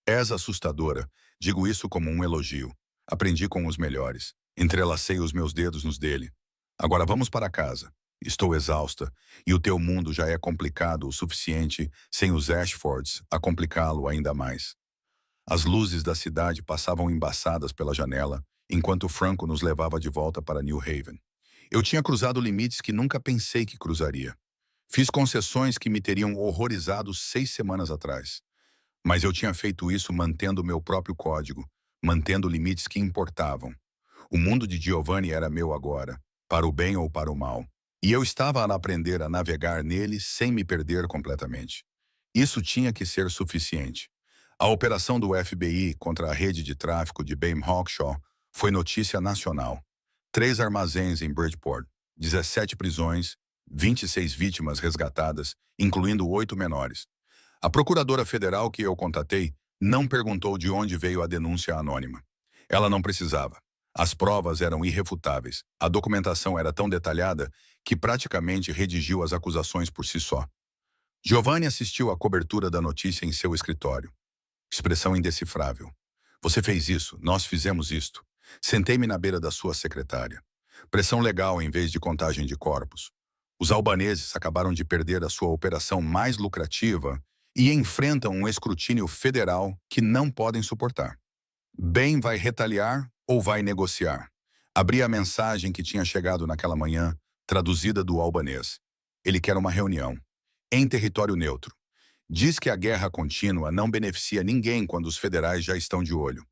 És assustadora. Digo isso como um elogio. Aprendi com os melhores. Entrelacei os meus dedos nos dele. Agora vamos para casa. Estou exausta, e o teu mundo já é complicado o suficiente sem os Ashfords a complicá-lo ainda mais. As luzes da cidade passavam embaçadas pela janela, enquanto Franco nos levava de volta para New Haven. Eu tinha cruzado limites que nunca pensei que cruzaria. Fiz concessões que me teriam horrorizado 6 semanas atrás. Mas eu tinha feito isso mantendo o meu próprio código, mantendo limites que importavam. O mundo de Giovanni era meu agora, para o bem ou para o mal. E eu estava a aprender a navegar nele sem me perder completamente. Isso tinha que ser suficiente. A operação do FBI contra a rede de tráfico de Bame Hawkshaw foi notícia nacional. 3 armazéns em Bridgeport, 17 prisões, 26 vítimas resgatadas, incluindo 8 menores. A procuradora federal que eu contatei não perguntou de onde veio a denúncia anônima. Ela não precisava. As provas eram irrefutáveis. A documentação era tão detalhada que praticamente redigiu as acusações por si só. Giovanni assistiu à cobertura da notícia em seu escritório. Expressão indecifrável. Você fez isso, nós fizemos isto. Sentei-me na beira da sua secretária. Pressão legal em vez de contagem de corpos. Os albaneses acabaram de perder a sua operação mais lucrativa e enfrentam um escrutínio federal que não podem suportar. Bem vai retaliar ou vai negociar? Abri a mensagem que tinha chegado naquela manhã, traduzida do albanês. Ele quer uma reunião. Em território neutro. Diz que a guerra contínua não beneficia ninguém quando os federais já estão de olho.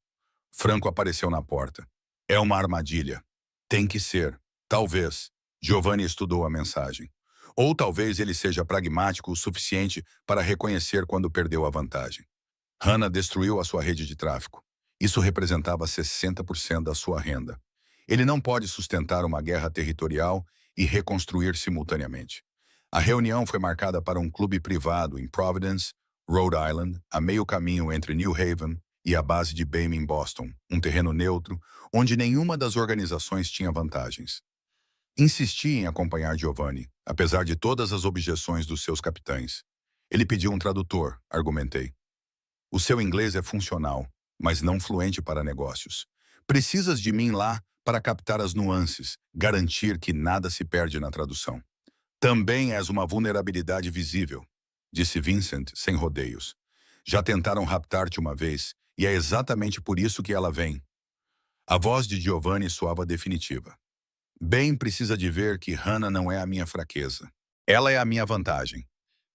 Franco apareceu na porta. É uma armadilha. Tem que ser. Talvez. Giovanni estudou a mensagem. Ou talvez ele seja pragmático o suficiente para reconhecer quando perdeu a vantagem. Hannah destruiu a sua rede de tráfico. Isso representava 60% da sua renda. Ele não pode sustentar uma guerra territorial e reconstruir simultaneamente. A reunião foi marcada para um clube privado em Providence, Rhode Island, a meio caminho entre New Haven e a base de BAME em Boston, um terreno neutro, onde nenhuma das organizações tinha vantagens. Insisti em acompanhar Giovanni, apesar de todas as objeções dos seus capitães. Ele pediu um tradutor, argumentei. O seu inglês é funcional, mas não fluente para negócios. Precisas de mim lá para captar as nuances, garantir que nada se perde na tradução. Também és uma vulnerabilidade visível, disse Vincent sem rodeios. Já tentaram raptar-te uma vez, e é exatamente por isso que ela vem. A voz de Giovanni soava definitiva. Bem precisa de ver que Hannah não é a minha fraqueza. Ela é a minha vantagem.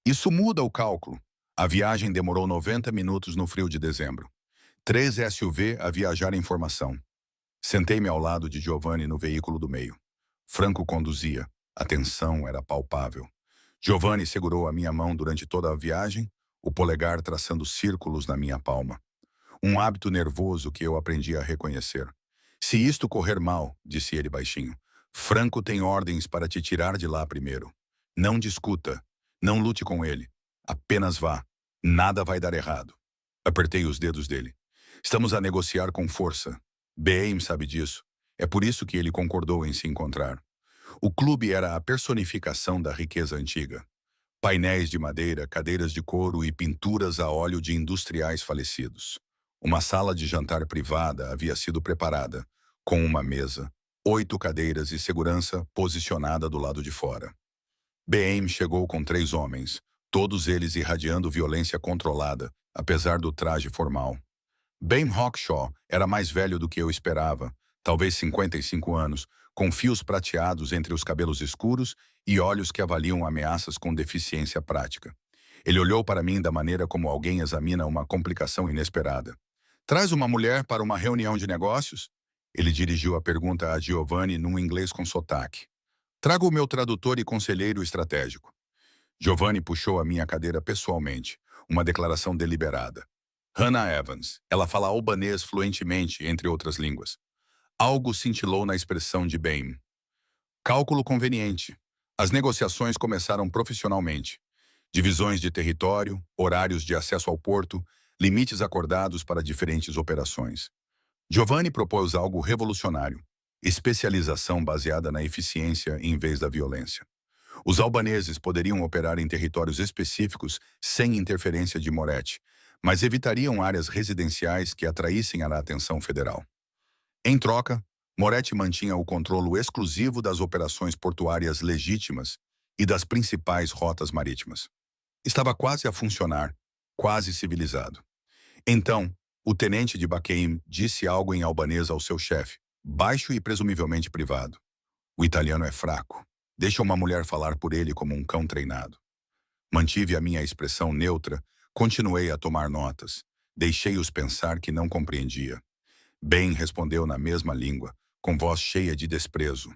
Isso muda o cálculo. A viagem demorou 90 minutos no frio de dezembro. 3 SUV a viajar em formação. Sentei-me ao lado de Giovanni no veículo do meio. Franco conduzia. A tensão era palpável. Giovanni segurou a minha mão durante toda a viagem, o polegar traçando círculos na minha palma. Um hábito nervoso que eu aprendi a reconhecer. Se isto correr mal, disse ele baixinho, Franco tem ordens para te tirar de lá primeiro. Não discuta. Não lute com ele. Apenas vá. Nada vai dar errado. Apertei os dedos dele. Estamos a negociar com força. BAME sabe disso. É por isso que ele concordou em se encontrar. O clube era a personificação da riqueza antiga. Painéis de madeira, cadeiras de couro e pinturas a óleo de industriais falecidos. Uma sala de jantar privada havia sido preparada, com uma mesa, 8 cadeiras e segurança posicionada do lado de fora. BAME chegou com 3 homens, todos eles irradiando violência controlada, apesar do traje formal. BAME Hawkshaw era mais velho do que eu esperava, talvez 55 anos, com fios prateados entre os cabelos escuros e olhos que avaliam ameaças com deficiência prática. Ele olhou para mim da maneira como alguém examina uma complicação inesperada. Traz uma mulher para uma reunião de negócios? Ele dirigiu a pergunta a Giovanni num inglês com sotaque. Trago o meu tradutor e conselheiro estratégico. Giovanni puxou a minha cadeira pessoalmente, uma declaração deliberada. Hannah Evans, ela fala albanês fluentemente, entre outras línguas. Algo cintilou na expressão de BAME. Cálculo conveniente. As negociações começaram profissionalmente. Divisões de território, horários de acesso ao porto, limites acordados para diferentes operações. Giovanni propôs algo revolucionário, especialização baseada na eficiência em vez da violência. Os albaneses poderiam operar em territórios específicos sem interferência de Moretti, mas evitariam áreas residenciais que atraíssem a atenção federal. Em troca, Moretti mantinha o controle exclusivo das operações portuárias legítimas e das principais rotas marítimas. Estava quase a funcionar, quase civilizado. Então, o tenente de Baqueim disse algo em albanês ao seu chefe, baixo e presumivelmente privado. O italiano é fraco. Deixa uma mulher falar por ele como um cão treinado. Mantive a minha expressão neutra, continuei a tomar notas. Deixei-os pensar que não compreendia. Ben respondeu na mesma língua, com voz cheia de desprezo.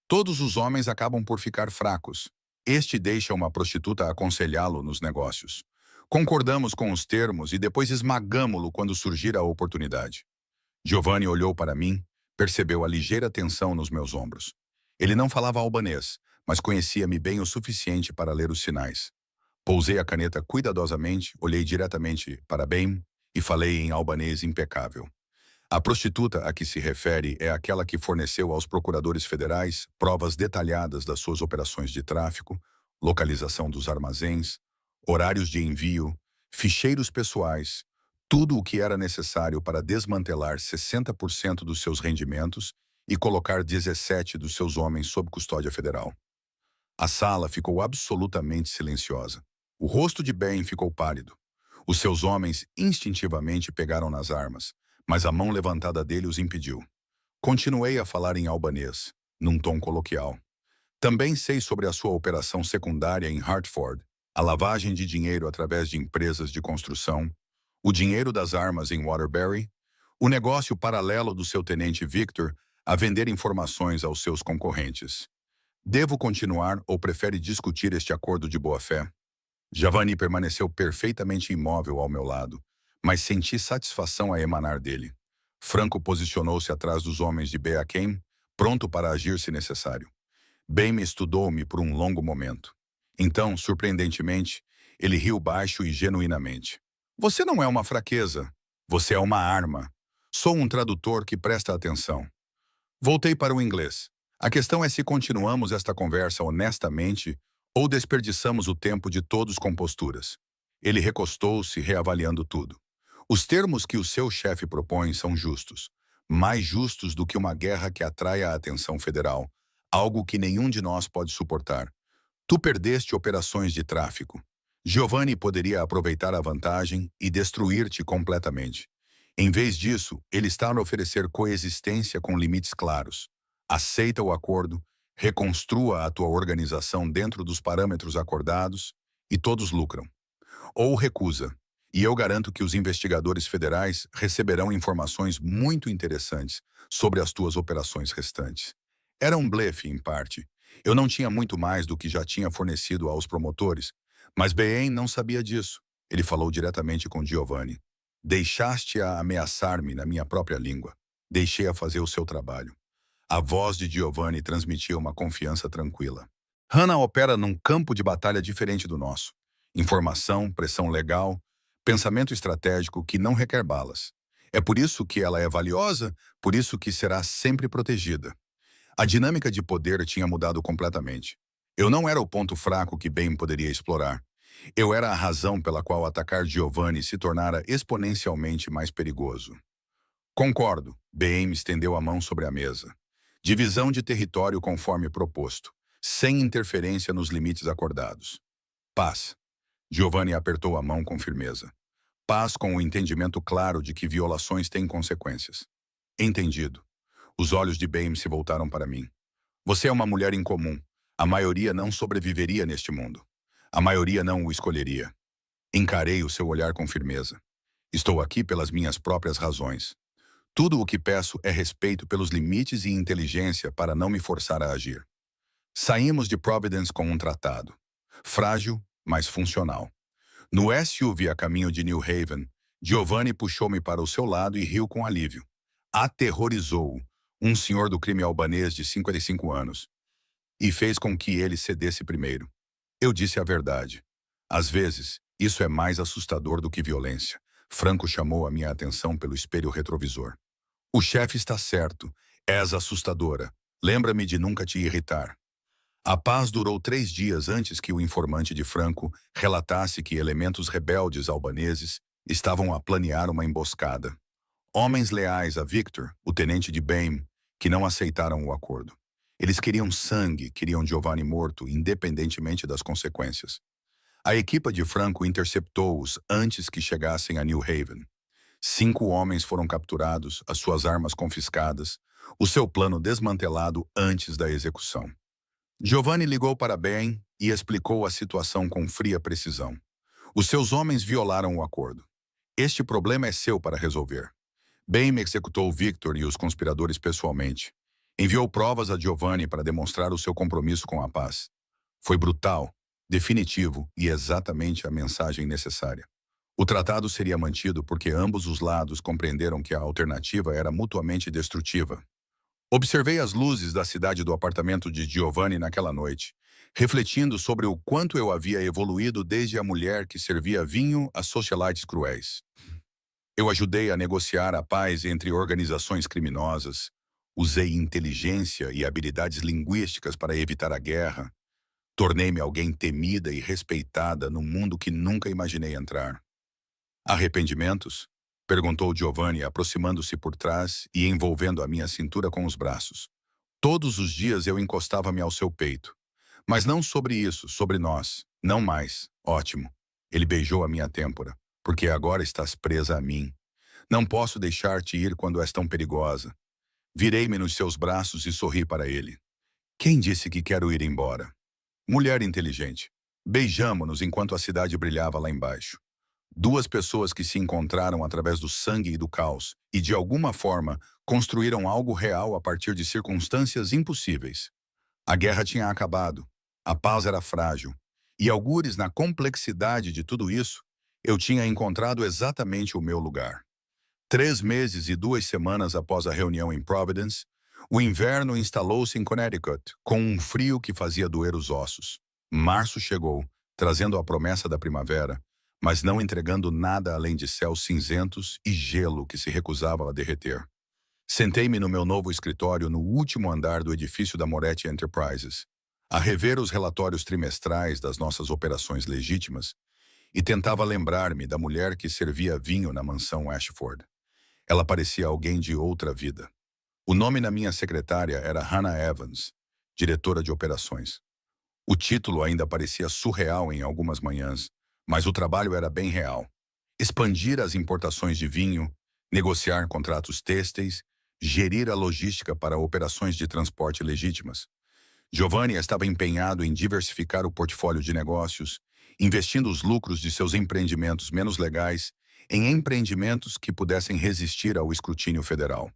Todos os homens acabam por ficar fracos. Este deixa uma prostituta aconselhá-lo nos negócios. Concordamos com os termos e depois esmagamo-lo quando surgir a oportunidade. Giovanni olhou para mim, percebeu a ligeira tensão nos meus ombros. Ele não falava albanês, mas conhecia-me bem o suficiente para ler os sinais. Pousei a caneta cuidadosamente, olhei diretamente para Ben e falei em albanês impecável. A prostituta a que se refere é aquela que forneceu aos procuradores federais provas detalhadas das suas operações de tráfico, localização dos armazéns, horários de envio, ficheiros pessoais, tudo o que era necessário para desmantelar 60% dos seus rendimentos e colocar 17 dos seus homens sob custódia federal. A sala ficou absolutamente silenciosa. O rosto de Ben ficou pálido. Os seus homens instintivamente pegaram nas armas, mas a mão levantada dele os impediu. Continuei a falar em albanês, num tom coloquial. Também sei sobre a sua operação secundária em Hartford, a lavagem de dinheiro através de empresas de construção, o dinheiro das armas em Waterbury, o negócio paralelo do seu tenente Victor a vender informações aos seus concorrentes. Devo continuar ou prefere discutir este acordo de boa-fé? Giovanni permaneceu perfeitamente imóvel ao meu lado, mas senti satisfação a emanar dele. Franco posicionou-se atrás dos homens de Beachem, pronto para agir se necessário. Bem estudou-me por um longo momento. Então, surpreendentemente, ele riu baixo e genuinamente. Você não é uma fraqueza. Você é uma arma. Sou um tradutor que presta atenção. Voltei para o inglês. A questão é se continuamos esta conversa honestamente ou desperdiçamos o tempo de todos com posturas. Ele recostou-se, reavaliando tudo. Os termos que o seu chefe propõe são justos. Mais justos do que uma guerra que atrai a atenção federal. Algo que nenhum de nós pode suportar. Tu perdeste operações de tráfico. Giovanni poderia aproveitar a vantagem e destruir-te completamente. Em vez disso, ele está a oferecer coexistência com limites claros. Aceita o acordo, reconstrua a tua organização dentro dos parâmetros acordados e todos lucram. Ou recusa. E eu garanto que os investigadores federais receberão informações muito interessantes sobre as tuas operações restantes. Era um blefe, em parte. Eu não tinha muito mais do que já tinha fornecido aos promotores, mas Behem não sabia disso. Ele falou diretamente com Giovanni. Deixaste-a ameaçar-me na minha própria língua. Deixei-a fazer o seu trabalho. A voz de Giovanni transmitia uma confiança tranquila. Hannah opera num campo de batalha diferente do nosso. Informação, pressão legal, pensamento estratégico que não requer balas. É por isso que ela é valiosa, por isso que será sempre protegida. A dinâmica de poder tinha mudado completamente. Eu não era o ponto fraco que Ben poderia explorar. Eu era a razão pela qual atacar Giovanni se tornara exponencialmente mais perigoso. Concordo, Ben estendeu a mão sobre a mesa. Divisão de território conforme proposto, sem interferência nos limites acordados. Paz. Giovanni apertou a mão com firmeza. Paz com o entendimento claro de que violações têm consequências. Entendido. Os olhos de Ben se voltaram para mim. Você é uma mulher incomum. A maioria não sobreviveria neste mundo. A maioria não o escolheria. Encarei o seu olhar com firmeza. Estou aqui pelas minhas próprias razões. Tudo o que peço é respeito pelos limites e inteligência para não me forçar a agir. Saímos de Providence com um tratado. Frágil, mas funcional. No SUV a caminho de New Haven, Giovanni puxou-me para o seu lado e riu com alívio. Aterrorizou-o, um senhor do crime albanês de 55 anos, e fez com que ele cedesse primeiro. Eu disse a verdade. Às vezes, isso é mais assustador do que violência. Franco chamou a minha atenção pelo espelho retrovisor. O chefe está certo. És assustadora. Lembra-me de nunca te irritar. A paz durou 3 dias antes que o informante de Franco relatasse que elementos rebeldes albaneses estavam a planear uma emboscada. Homens leais a Victor, o tenente de Behm, que não aceitaram o acordo. Eles queriam sangue, queriam Giovanni morto, independentemente das consequências. A equipa de Franco interceptou-os antes que chegassem a New Haven. 5 homens foram capturados, as suas armas confiscadas, o seu plano desmantelado antes da execução. Giovanni ligou para Ben e explicou a situação com fria precisão. Os seus homens violaram o acordo. Este problema é seu para resolver. Ben executou Victor e os conspiradores pessoalmente. Enviou provas a Giovanni para demonstrar o seu compromisso com a paz. Foi brutal, definitivo e exatamente a mensagem necessária. O tratado seria mantido porque ambos os lados compreenderam que a alternativa era mutuamente destrutiva. Observei as luzes da cidade do apartamento de Giovanni naquela noite, refletindo sobre o quanto eu havia evoluído desde a mulher que servia vinho a socialites cruéis. Eu ajudei a negociar a paz entre organizações criminosas, usei inteligência e habilidades linguísticas para evitar a guerra, tornei-me alguém temida e respeitada num mundo que nunca imaginei entrar. Arrependimentos? Perguntou Giovanni, aproximando-se por trás e envolvendo a minha cintura com os braços. Todos os dias eu encostava-me ao seu peito. Mas não sobre isso, sobre nós. Não mais. Ótimo. Ele beijou a minha têmpora. Porque agora estás presa a mim. Não posso deixar-te ir quando és tão perigosa. Virei-me nos seus braços e sorri para ele. Quem disse que quero ir embora? Mulher inteligente. Beijamo-nos enquanto a cidade brilhava lá embaixo. Duas pessoas que se encontraram através do sangue e do caos e, de alguma forma, construíram algo real a partir de circunstâncias impossíveis. A guerra tinha acabado, a paz era frágil, e algures na complexidade de tudo isso, eu tinha encontrado exatamente o meu lugar. 3 meses e 2 semanas após a reunião em Providence, o inverno instalou-se em Connecticut, com um frio que fazia doer os ossos. Março chegou, trazendo a promessa da primavera, mas não entregando nada além de céus cinzentos e gelo que se recusava a derreter. Sentei-me no meu novo escritório no último andar do edifício da Moretti Enterprises, a rever os relatórios trimestrais das nossas operações legítimas e tentava lembrar-me da mulher que servia vinho na mansão Ashford. Ela parecia alguém de outra vida. O nome na minha secretária era Hannah Evans, diretora de operações. O título ainda parecia surreal em algumas manhãs, mas o trabalho era bem real. Expandir as importações de vinho, negociar contratos têxteis, gerir a logística para operações de transporte legítimas. Giovanni estava empenhado em diversificar o portfólio de negócios, investindo os lucros de seus empreendimentos menos legais em empreendimentos que pudessem resistir ao escrutínio federal.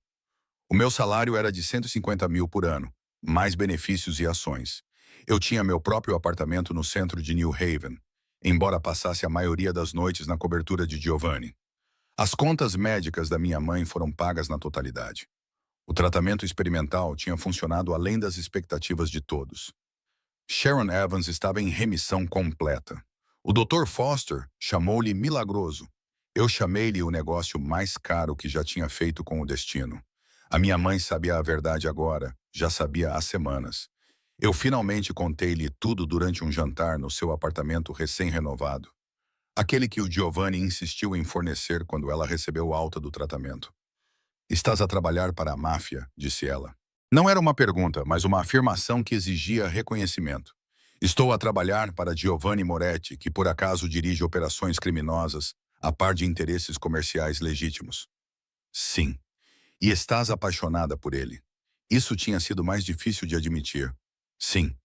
O meu salário era de 150 mil por ano, mais benefícios e ações. Eu tinha meu próprio apartamento no centro de New Haven, embora passasse a maioria das noites na cobertura de Giovanni. As contas médicas da minha mãe foram pagas na totalidade. O tratamento experimental tinha funcionado além das expectativas de todos. Sharon Evans estava em remissão completa. O Dr. Foster chamou-lhe milagroso. Eu chamei-lhe o negócio mais caro que já tinha feito com o destino. A minha mãe sabia a verdade agora, já sabia há semanas. Eu finalmente contei-lhe tudo durante um jantar no seu apartamento recém-renovado. Aquele que o Giovanni insistiu em fornecer quando ela recebeu alta do tratamento. Estás a trabalhar para a máfia, disse ela. Não era uma pergunta, mas uma afirmação que exigia reconhecimento. Estou a trabalhar para Giovanni Moretti, que por acaso dirige operações criminosas, a par de interesses comerciais legítimos. Sim. E estás apaixonada por ele. Isso tinha sido mais difícil de admitir. Sim.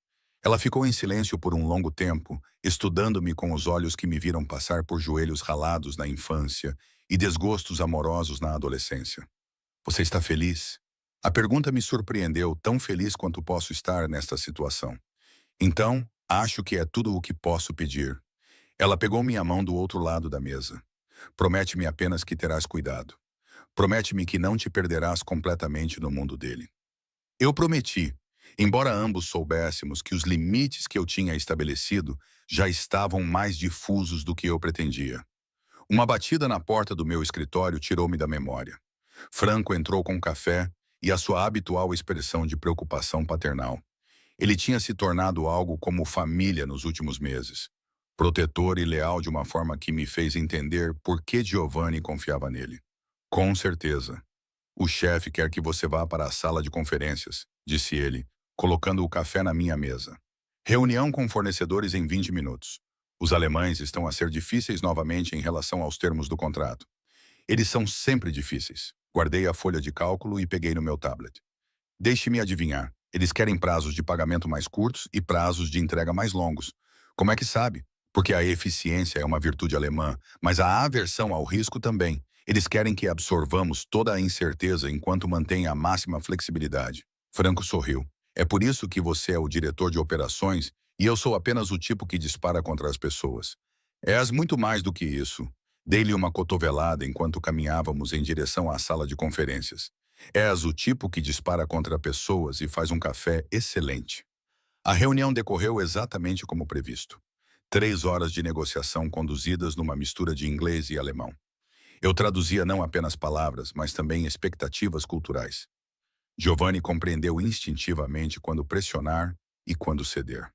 Ela ficou em silêncio por um longo tempo, estudando-me com os olhos que me viram passar por joelhos ralados na infância e desgostos amorosos na adolescência. Você está feliz? A pergunta me surpreendeu, tão feliz quanto posso estar nesta situação. Então, acho que é tudo o que posso pedir. Ela pegou minha mão do outro lado da mesa. Promete-me apenas que terás cuidado. Promete-me que não te perderás completamente no mundo dele. Eu prometi, embora ambos soubéssemos que os limites que eu tinha estabelecido já estavam mais difusos do que eu pretendia. Uma batida na porta do meu escritório tirou-me da memória. Franco entrou com café e a sua habitual expressão de preocupação paternal. Ele tinha se tornado algo como família nos últimos meses. Protetor e leal de uma forma que me fez entender por que Giovanni confiava nele. Com certeza. O chefe quer que você vá para a sala de conferências, disse ele, colocando o café na minha mesa. Reunião com fornecedores em 20 minutos. Os alemães estão a ser difíceis novamente em relação aos termos do contrato. Eles são sempre difíceis. Guardei a folha de cálculo e peguei no meu tablet. Deixe-me adivinhar. Eles querem prazos de pagamento mais curtos e prazos de entrega mais longos. Como é que sabe? Porque a eficiência é uma virtude alemã, mas a aversão ao risco também. Eles querem que absorvamos toda a incerteza enquanto mantém a máxima flexibilidade. Franco sorriu. É por isso que você é o diretor de operações e eu sou apenas o tipo que dispara contra as pessoas. És muito mais do que isso. Dei-lhe uma cotovelada enquanto caminhávamos em direção à sala de conferências. És o tipo que dispara contra pessoas e faz um café excelente. A reunião decorreu exatamente como previsto. 3 horas de negociação conduzidas numa mistura de inglês e alemão. Eu traduzia não apenas palavras, mas também expectativas culturais. Giovanni compreendeu instintivamente quando pressionar e quando ceder.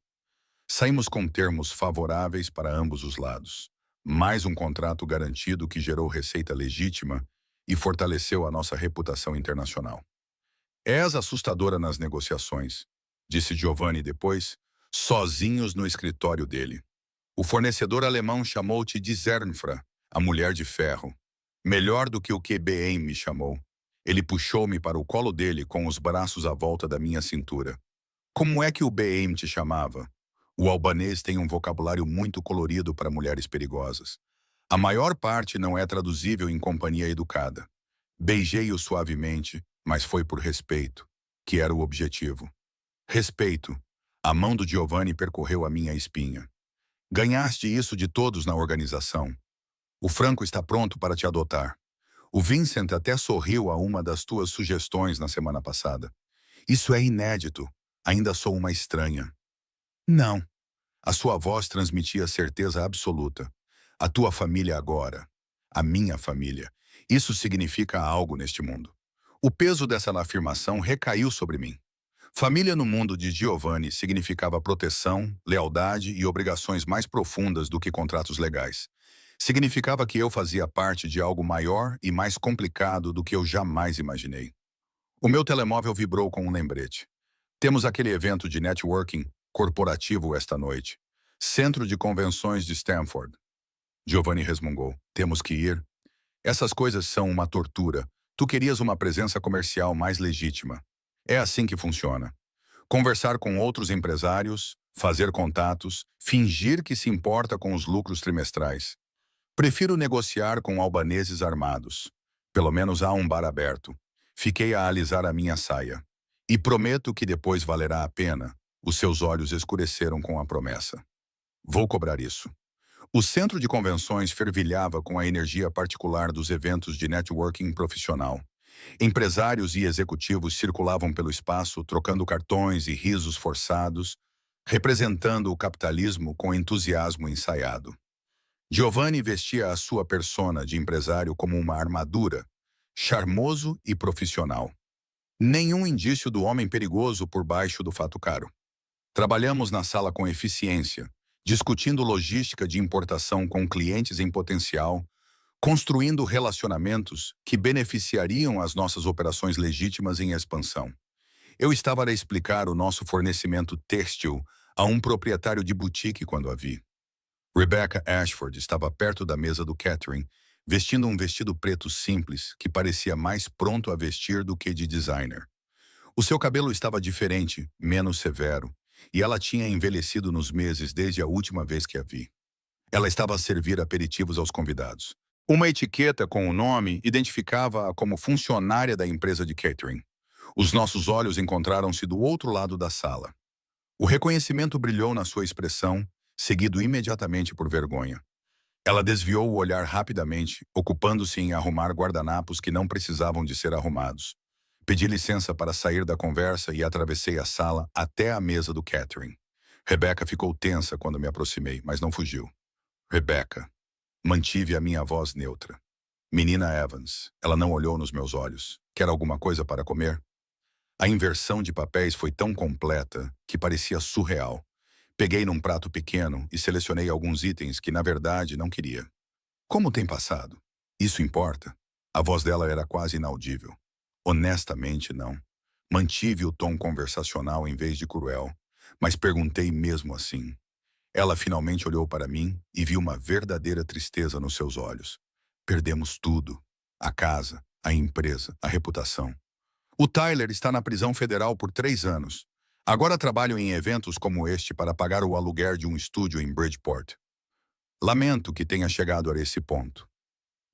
Saímos com termos favoráveis para ambos os lados. Mais um contrato garantido que gerou receita legítima e fortaleceu a nossa reputação internacional. És assustadora nas negociações, disse Giovanni depois, sozinhos no escritório dele. O fornecedor alemão chamou-te de Zernfra, a mulher de ferro. Melhor do que o QBM me chamou. Ele puxou-me para o colo dele com os braços à volta da minha cintura. Como é que o BM te chamava? O albanês tem um vocabulário muito colorido para mulheres perigosas. A maior parte não é traduzível em companhia educada. Beijei-o suavemente, mas foi por respeito, que era o objetivo. Respeito. A mão do Giovanni percorreu a minha espinha. Ganhaste isso de todos na organização. O Franco está pronto para te adotar. O Vincent até sorriu a uma das tuas sugestões na semana passada. Isso é inédito. Ainda sou uma estranha. Não. A sua voz transmitia certeza absoluta. A tua família agora. A minha família. Isso significa algo neste mundo. O peso dessa afirmação recaiu sobre mim. Família no mundo de Giovanni significava proteção, lealdade e obrigações mais profundas do que contratos legais. Significava que eu fazia parte de algo maior e mais complicado do que eu jamais imaginei. O meu telemóvel vibrou com um lembrete. Temos aquele evento de networking corporativo esta noite. Centro de Convenções de Stanford. Giovanni resmungou. Temos que ir? Essas coisas são uma tortura. Tu querias uma presença comercial mais legítima. É assim que funciona. Conversar com outros empresários, fazer contatos, fingir que se importa com os lucros trimestrais. Prefiro negociar com albaneses armados. Pelo menos há um bar aberto. Fiquei a alisar a minha saia. E prometo que depois valerá a pena. Os seus olhos escureceram com a promessa. Vou cobrar isso. O centro de convenções fervilhava com a energia particular dos eventos de networking profissional. Empresários e executivos circulavam pelo espaço, trocando cartões e risos forçados, representando o capitalismo com entusiasmo ensaiado. Giovanni vestia a sua persona de empresário como uma armadura, charmoso e profissional. Nenhum indício do homem perigoso por baixo do fato caro. Trabalhamos na sala com eficiência, discutindo logística de importação com clientes em potencial, construindo relacionamentos que beneficiariam as nossas operações legítimas em expansão. Eu estava a explicar o nosso fornecimento têxtil a um proprietário de boutique quando a vi. Rebecca Ashford estava perto da mesa do catering, vestindo um vestido preto simples que parecia mais pronto a vestir do que de designer. O seu cabelo estava diferente, menos severo, e ela tinha envelhecido nos meses desde a última vez que a vi. Ela estava a servir aperitivos aos convidados. Uma etiqueta com o nome identificava-a como funcionária da empresa de catering. Os nossos olhos encontraram-se do outro lado da sala. O reconhecimento brilhou na sua expressão, seguido imediatamente por vergonha. Ela desviou o olhar rapidamente, ocupando-se em arrumar guardanapos que não precisavam de ser arrumados. Pedi licença para sair da conversa e atravessei a sala até a mesa do catering. Rebecca ficou tensa quando me aproximei, mas não fugiu. Rebecca. Mantive a minha voz neutra. Menina Evans. Ela não olhou nos meus olhos. Quer alguma coisa para comer? A inversão de papéis foi tão completa que parecia surreal. Peguei num prato pequeno e selecionei alguns itens que, na verdade, não queria. Como tem passado? Isso importa? A voz dela era quase inaudível. Honestamente, não. Mantive o tom conversacional em vez de cruel, mas perguntei mesmo assim. Ela finalmente olhou para mim e viu uma verdadeira tristeza nos seus olhos. Perdemos tudo. A casa, a empresa, a reputação. O Tyler está na prisão federal por 3 anos. Agora trabalho em eventos como este para pagar o aluguer de um estúdio em Bridgeport. Lamento que tenha chegado a esse ponto.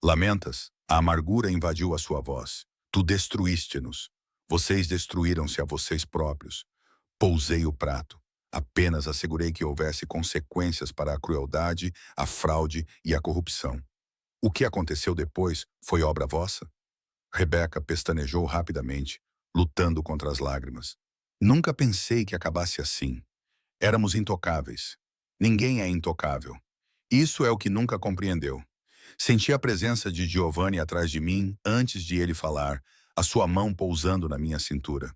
Lamentas? A amargura invadiu a sua voz. Tu destruíste-nos. Vocês destruíram-se a vocês próprios. Pousei o prato. Apenas assegurei que houvesse consequências para a crueldade, a fraude e a corrupção. O que aconteceu depois foi obra vossa? Rebecca pestanejou rapidamente, lutando contra as lágrimas. Nunca pensei que acabasse assim. Éramos intocáveis. Ninguém é intocável. Isso é o que nunca compreendeu. Senti a presença de Giovanni atrás de mim antes de ele falar, a sua mão pousando na minha cintura.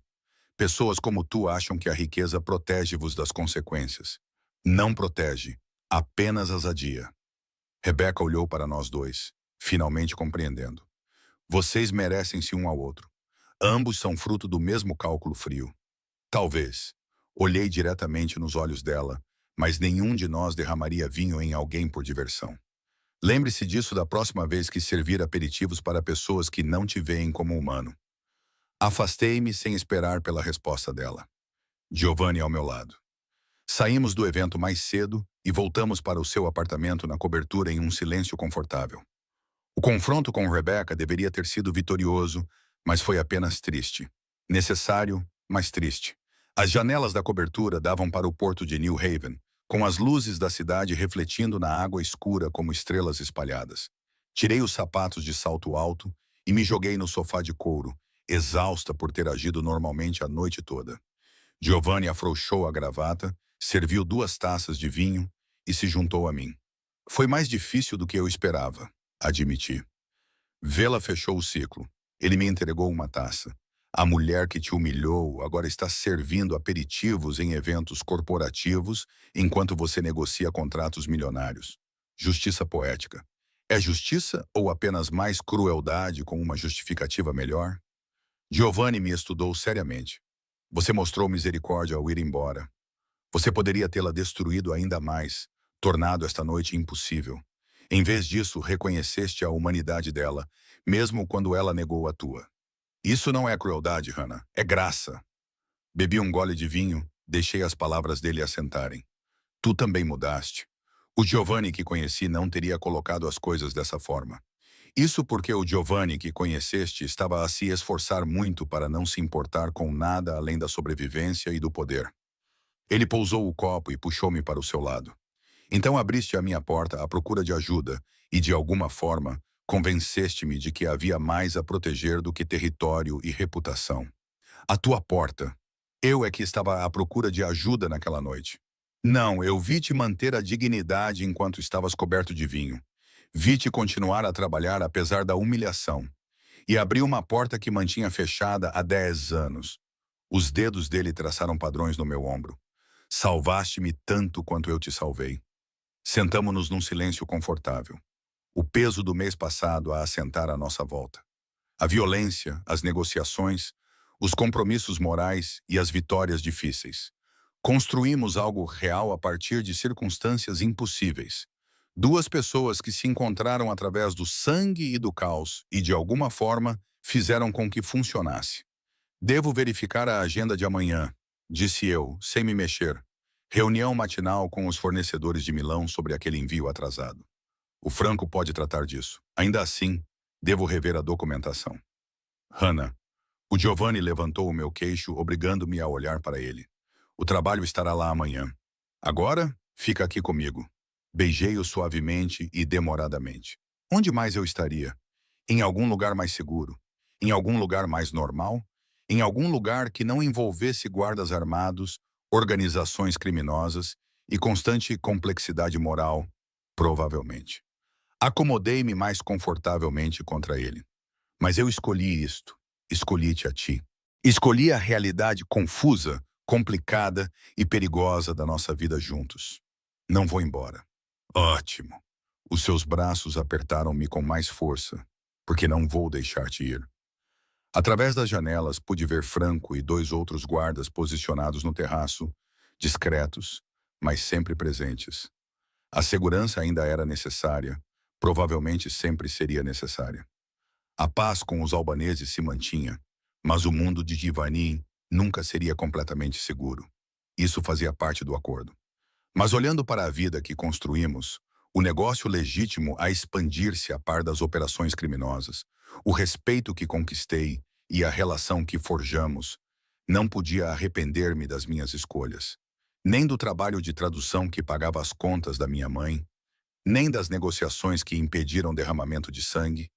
Pessoas como tu acham que a riqueza protege-vos das consequências. Não protege, apenas as adia. Rebecca olhou para nós dois, finalmente compreendendo. Vocês merecem-se um ao outro. Ambos são fruto do mesmo cálculo frio. Talvez. Olhei diretamente nos olhos dela, mas nenhum de nós derramaria vinho em alguém por diversão. Lembre-se disso da próxima vez que servir aperitivos para pessoas que não te veem como humano. Afastei-me sem esperar pela resposta dela. Giovanni ao meu lado. Saímos do evento mais cedo e voltamos para o seu apartamento na cobertura em um silêncio confortável. O confronto com Rebecca deveria ter sido vitorioso, mas foi apenas triste. Necessário, mas triste. As janelas da cobertura davam para o porto de New Haven, com as luzes da cidade refletindo na água escura como estrelas espalhadas. Tirei os sapatos de salto alto e me joguei no sofá de couro, exausta por ter agido normalmente a noite toda. Giovanni afrouxou a gravata, serviu 2 taças de vinho e se juntou a mim. Foi mais difícil do que eu esperava, admiti. Vê-la fechou o ciclo. Ele me entregou uma taça. A mulher que te humilhou agora está servindo aperitivos em eventos corporativos enquanto você negocia contratos milionários. Justiça poética. É justiça ou apenas mais crueldade com uma justificativa melhor? Giovanni me estudou seriamente. Você mostrou misericórdia ao ir embora. Você poderia tê-la destruído ainda mais, tornado esta noite impossível. Em vez disso, reconheceste a humanidade dela, mesmo quando ela negou a tua. Isso não é crueldade, Hannah, é graça. Bebi um gole de vinho, deixei as palavras dele assentarem. Tu também mudaste. O Giovanni que conheci não teria colocado as coisas dessa forma. Isso porque o Giovanni que conheceste estava a se esforçar muito para não se importar com nada além da sobrevivência e do poder. Ele pousou o copo e puxou-me para o seu lado. Então abriste a minha porta à procura de ajuda e, de alguma forma, convenceste-me de que havia mais a proteger do que território e reputação. A tua porta. Eu é que estava à procura de ajuda naquela noite. Não, eu vi-te manter a dignidade enquanto estavas coberto de vinho. Vi-te continuar a trabalhar apesar da humilhação. E abri uma porta que mantinha fechada há 10 anos. Os dedos dele traçaram padrões no meu ombro. Salvaste-me tanto quanto eu te salvei. Sentamo-nos num silêncio confortável. O peso do mês passado a assentar à nossa volta. A violência, as negociações, os compromissos morais e as vitórias difíceis. Construímos algo real a partir de circunstâncias impossíveis. 2 pessoas que se encontraram através do sangue e do caos e, de alguma forma, fizeram com que funcionasse. Devo verificar a agenda de amanhã, disse eu, sem me mexer. Reunião matinal com os fornecedores de Milão sobre aquele envio atrasado. O Franco pode tratar disso. Ainda assim, devo rever a documentação. Hannah, o Giovanni levantou o meu queixo, obrigando-me a olhar para ele. O trabalho estará lá amanhã. Agora, fica aqui comigo. Beijei-o suavemente e demoradamente. Onde mais eu estaria? Em algum lugar mais seguro? Em algum lugar mais normal? Em algum lugar que não envolvesse guardas armados, organizações criminosas e constante complexidade moral? Provavelmente. Acomodei-me mais confortavelmente contra ele. Mas eu escolhi isto. Escolhi-te a ti. Escolhi a realidade confusa, complicada e perigosa da nossa vida juntos. Não vou embora. Ótimo. Os seus braços apertaram-me com mais força, porque não vou deixar-te ir. Através das janelas pude ver Franco e 2 outros guardas posicionados no terraço, discretos, mas sempre presentes. A segurança ainda era necessária, provavelmente sempre seria necessária. A paz com os albaneses se mantinha, mas o mundo de Giovanni nunca seria completamente seguro. Isso fazia parte do acordo. Mas olhando para a vida que construímos, o negócio legítimo a expandir-se a par das operações criminosas, o respeito que conquistei e a relação que forjamos, não podia arrepender-me das minhas escolhas, nem do trabalho de tradução que pagava as contas da minha mãe, nem das negociações que impediram derramamento de sangue,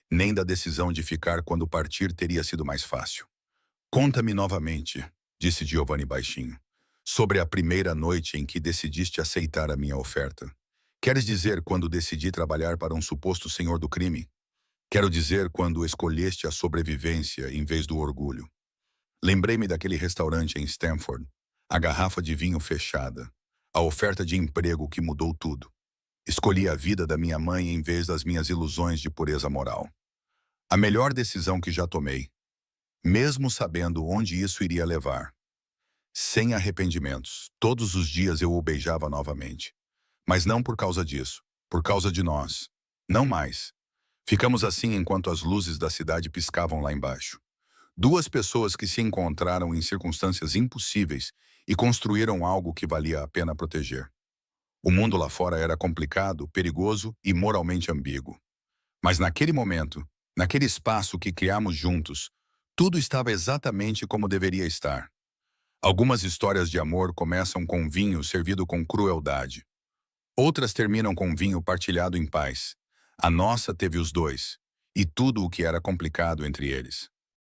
nem da decisão de ficar quando partir teria sido mais fácil. Conta-me novamente, disse Giovanni baixinho, sobre a primeira noite em que decidiste aceitar a minha oferta. Queres dizer quando decidi trabalhar para um suposto senhor do crime? Quero dizer quando escolheste a sobrevivência em vez do orgulho. Lembrei-me daquele restaurante em Stamford, a garrafa de vinho fechada, a oferta de emprego que mudou tudo. Escolhi a vida da minha mãe em vez das minhas ilusões de pureza moral. A melhor decisão que já tomei, mesmo sabendo onde isso iria levar. Sem arrependimentos, todos os dias eu o beijava novamente. Mas não por causa disso, por causa de nós. Não mais. Ficamos assim enquanto as luzes da cidade piscavam lá embaixo. Duas pessoas que se encontraram em circunstâncias impossíveis e construíram algo que valia a pena proteger. O mundo lá fora era complicado, perigoso e moralmente ambíguo. Mas naquele momento, naquele espaço que criamos juntos, tudo estava exatamente como deveria estar. Algumas histórias de amor começam com vinho servido com crueldade. Outras terminam com vinho partilhado em paz. A nossa teve os dois, e tudo o que era complicado entre eles.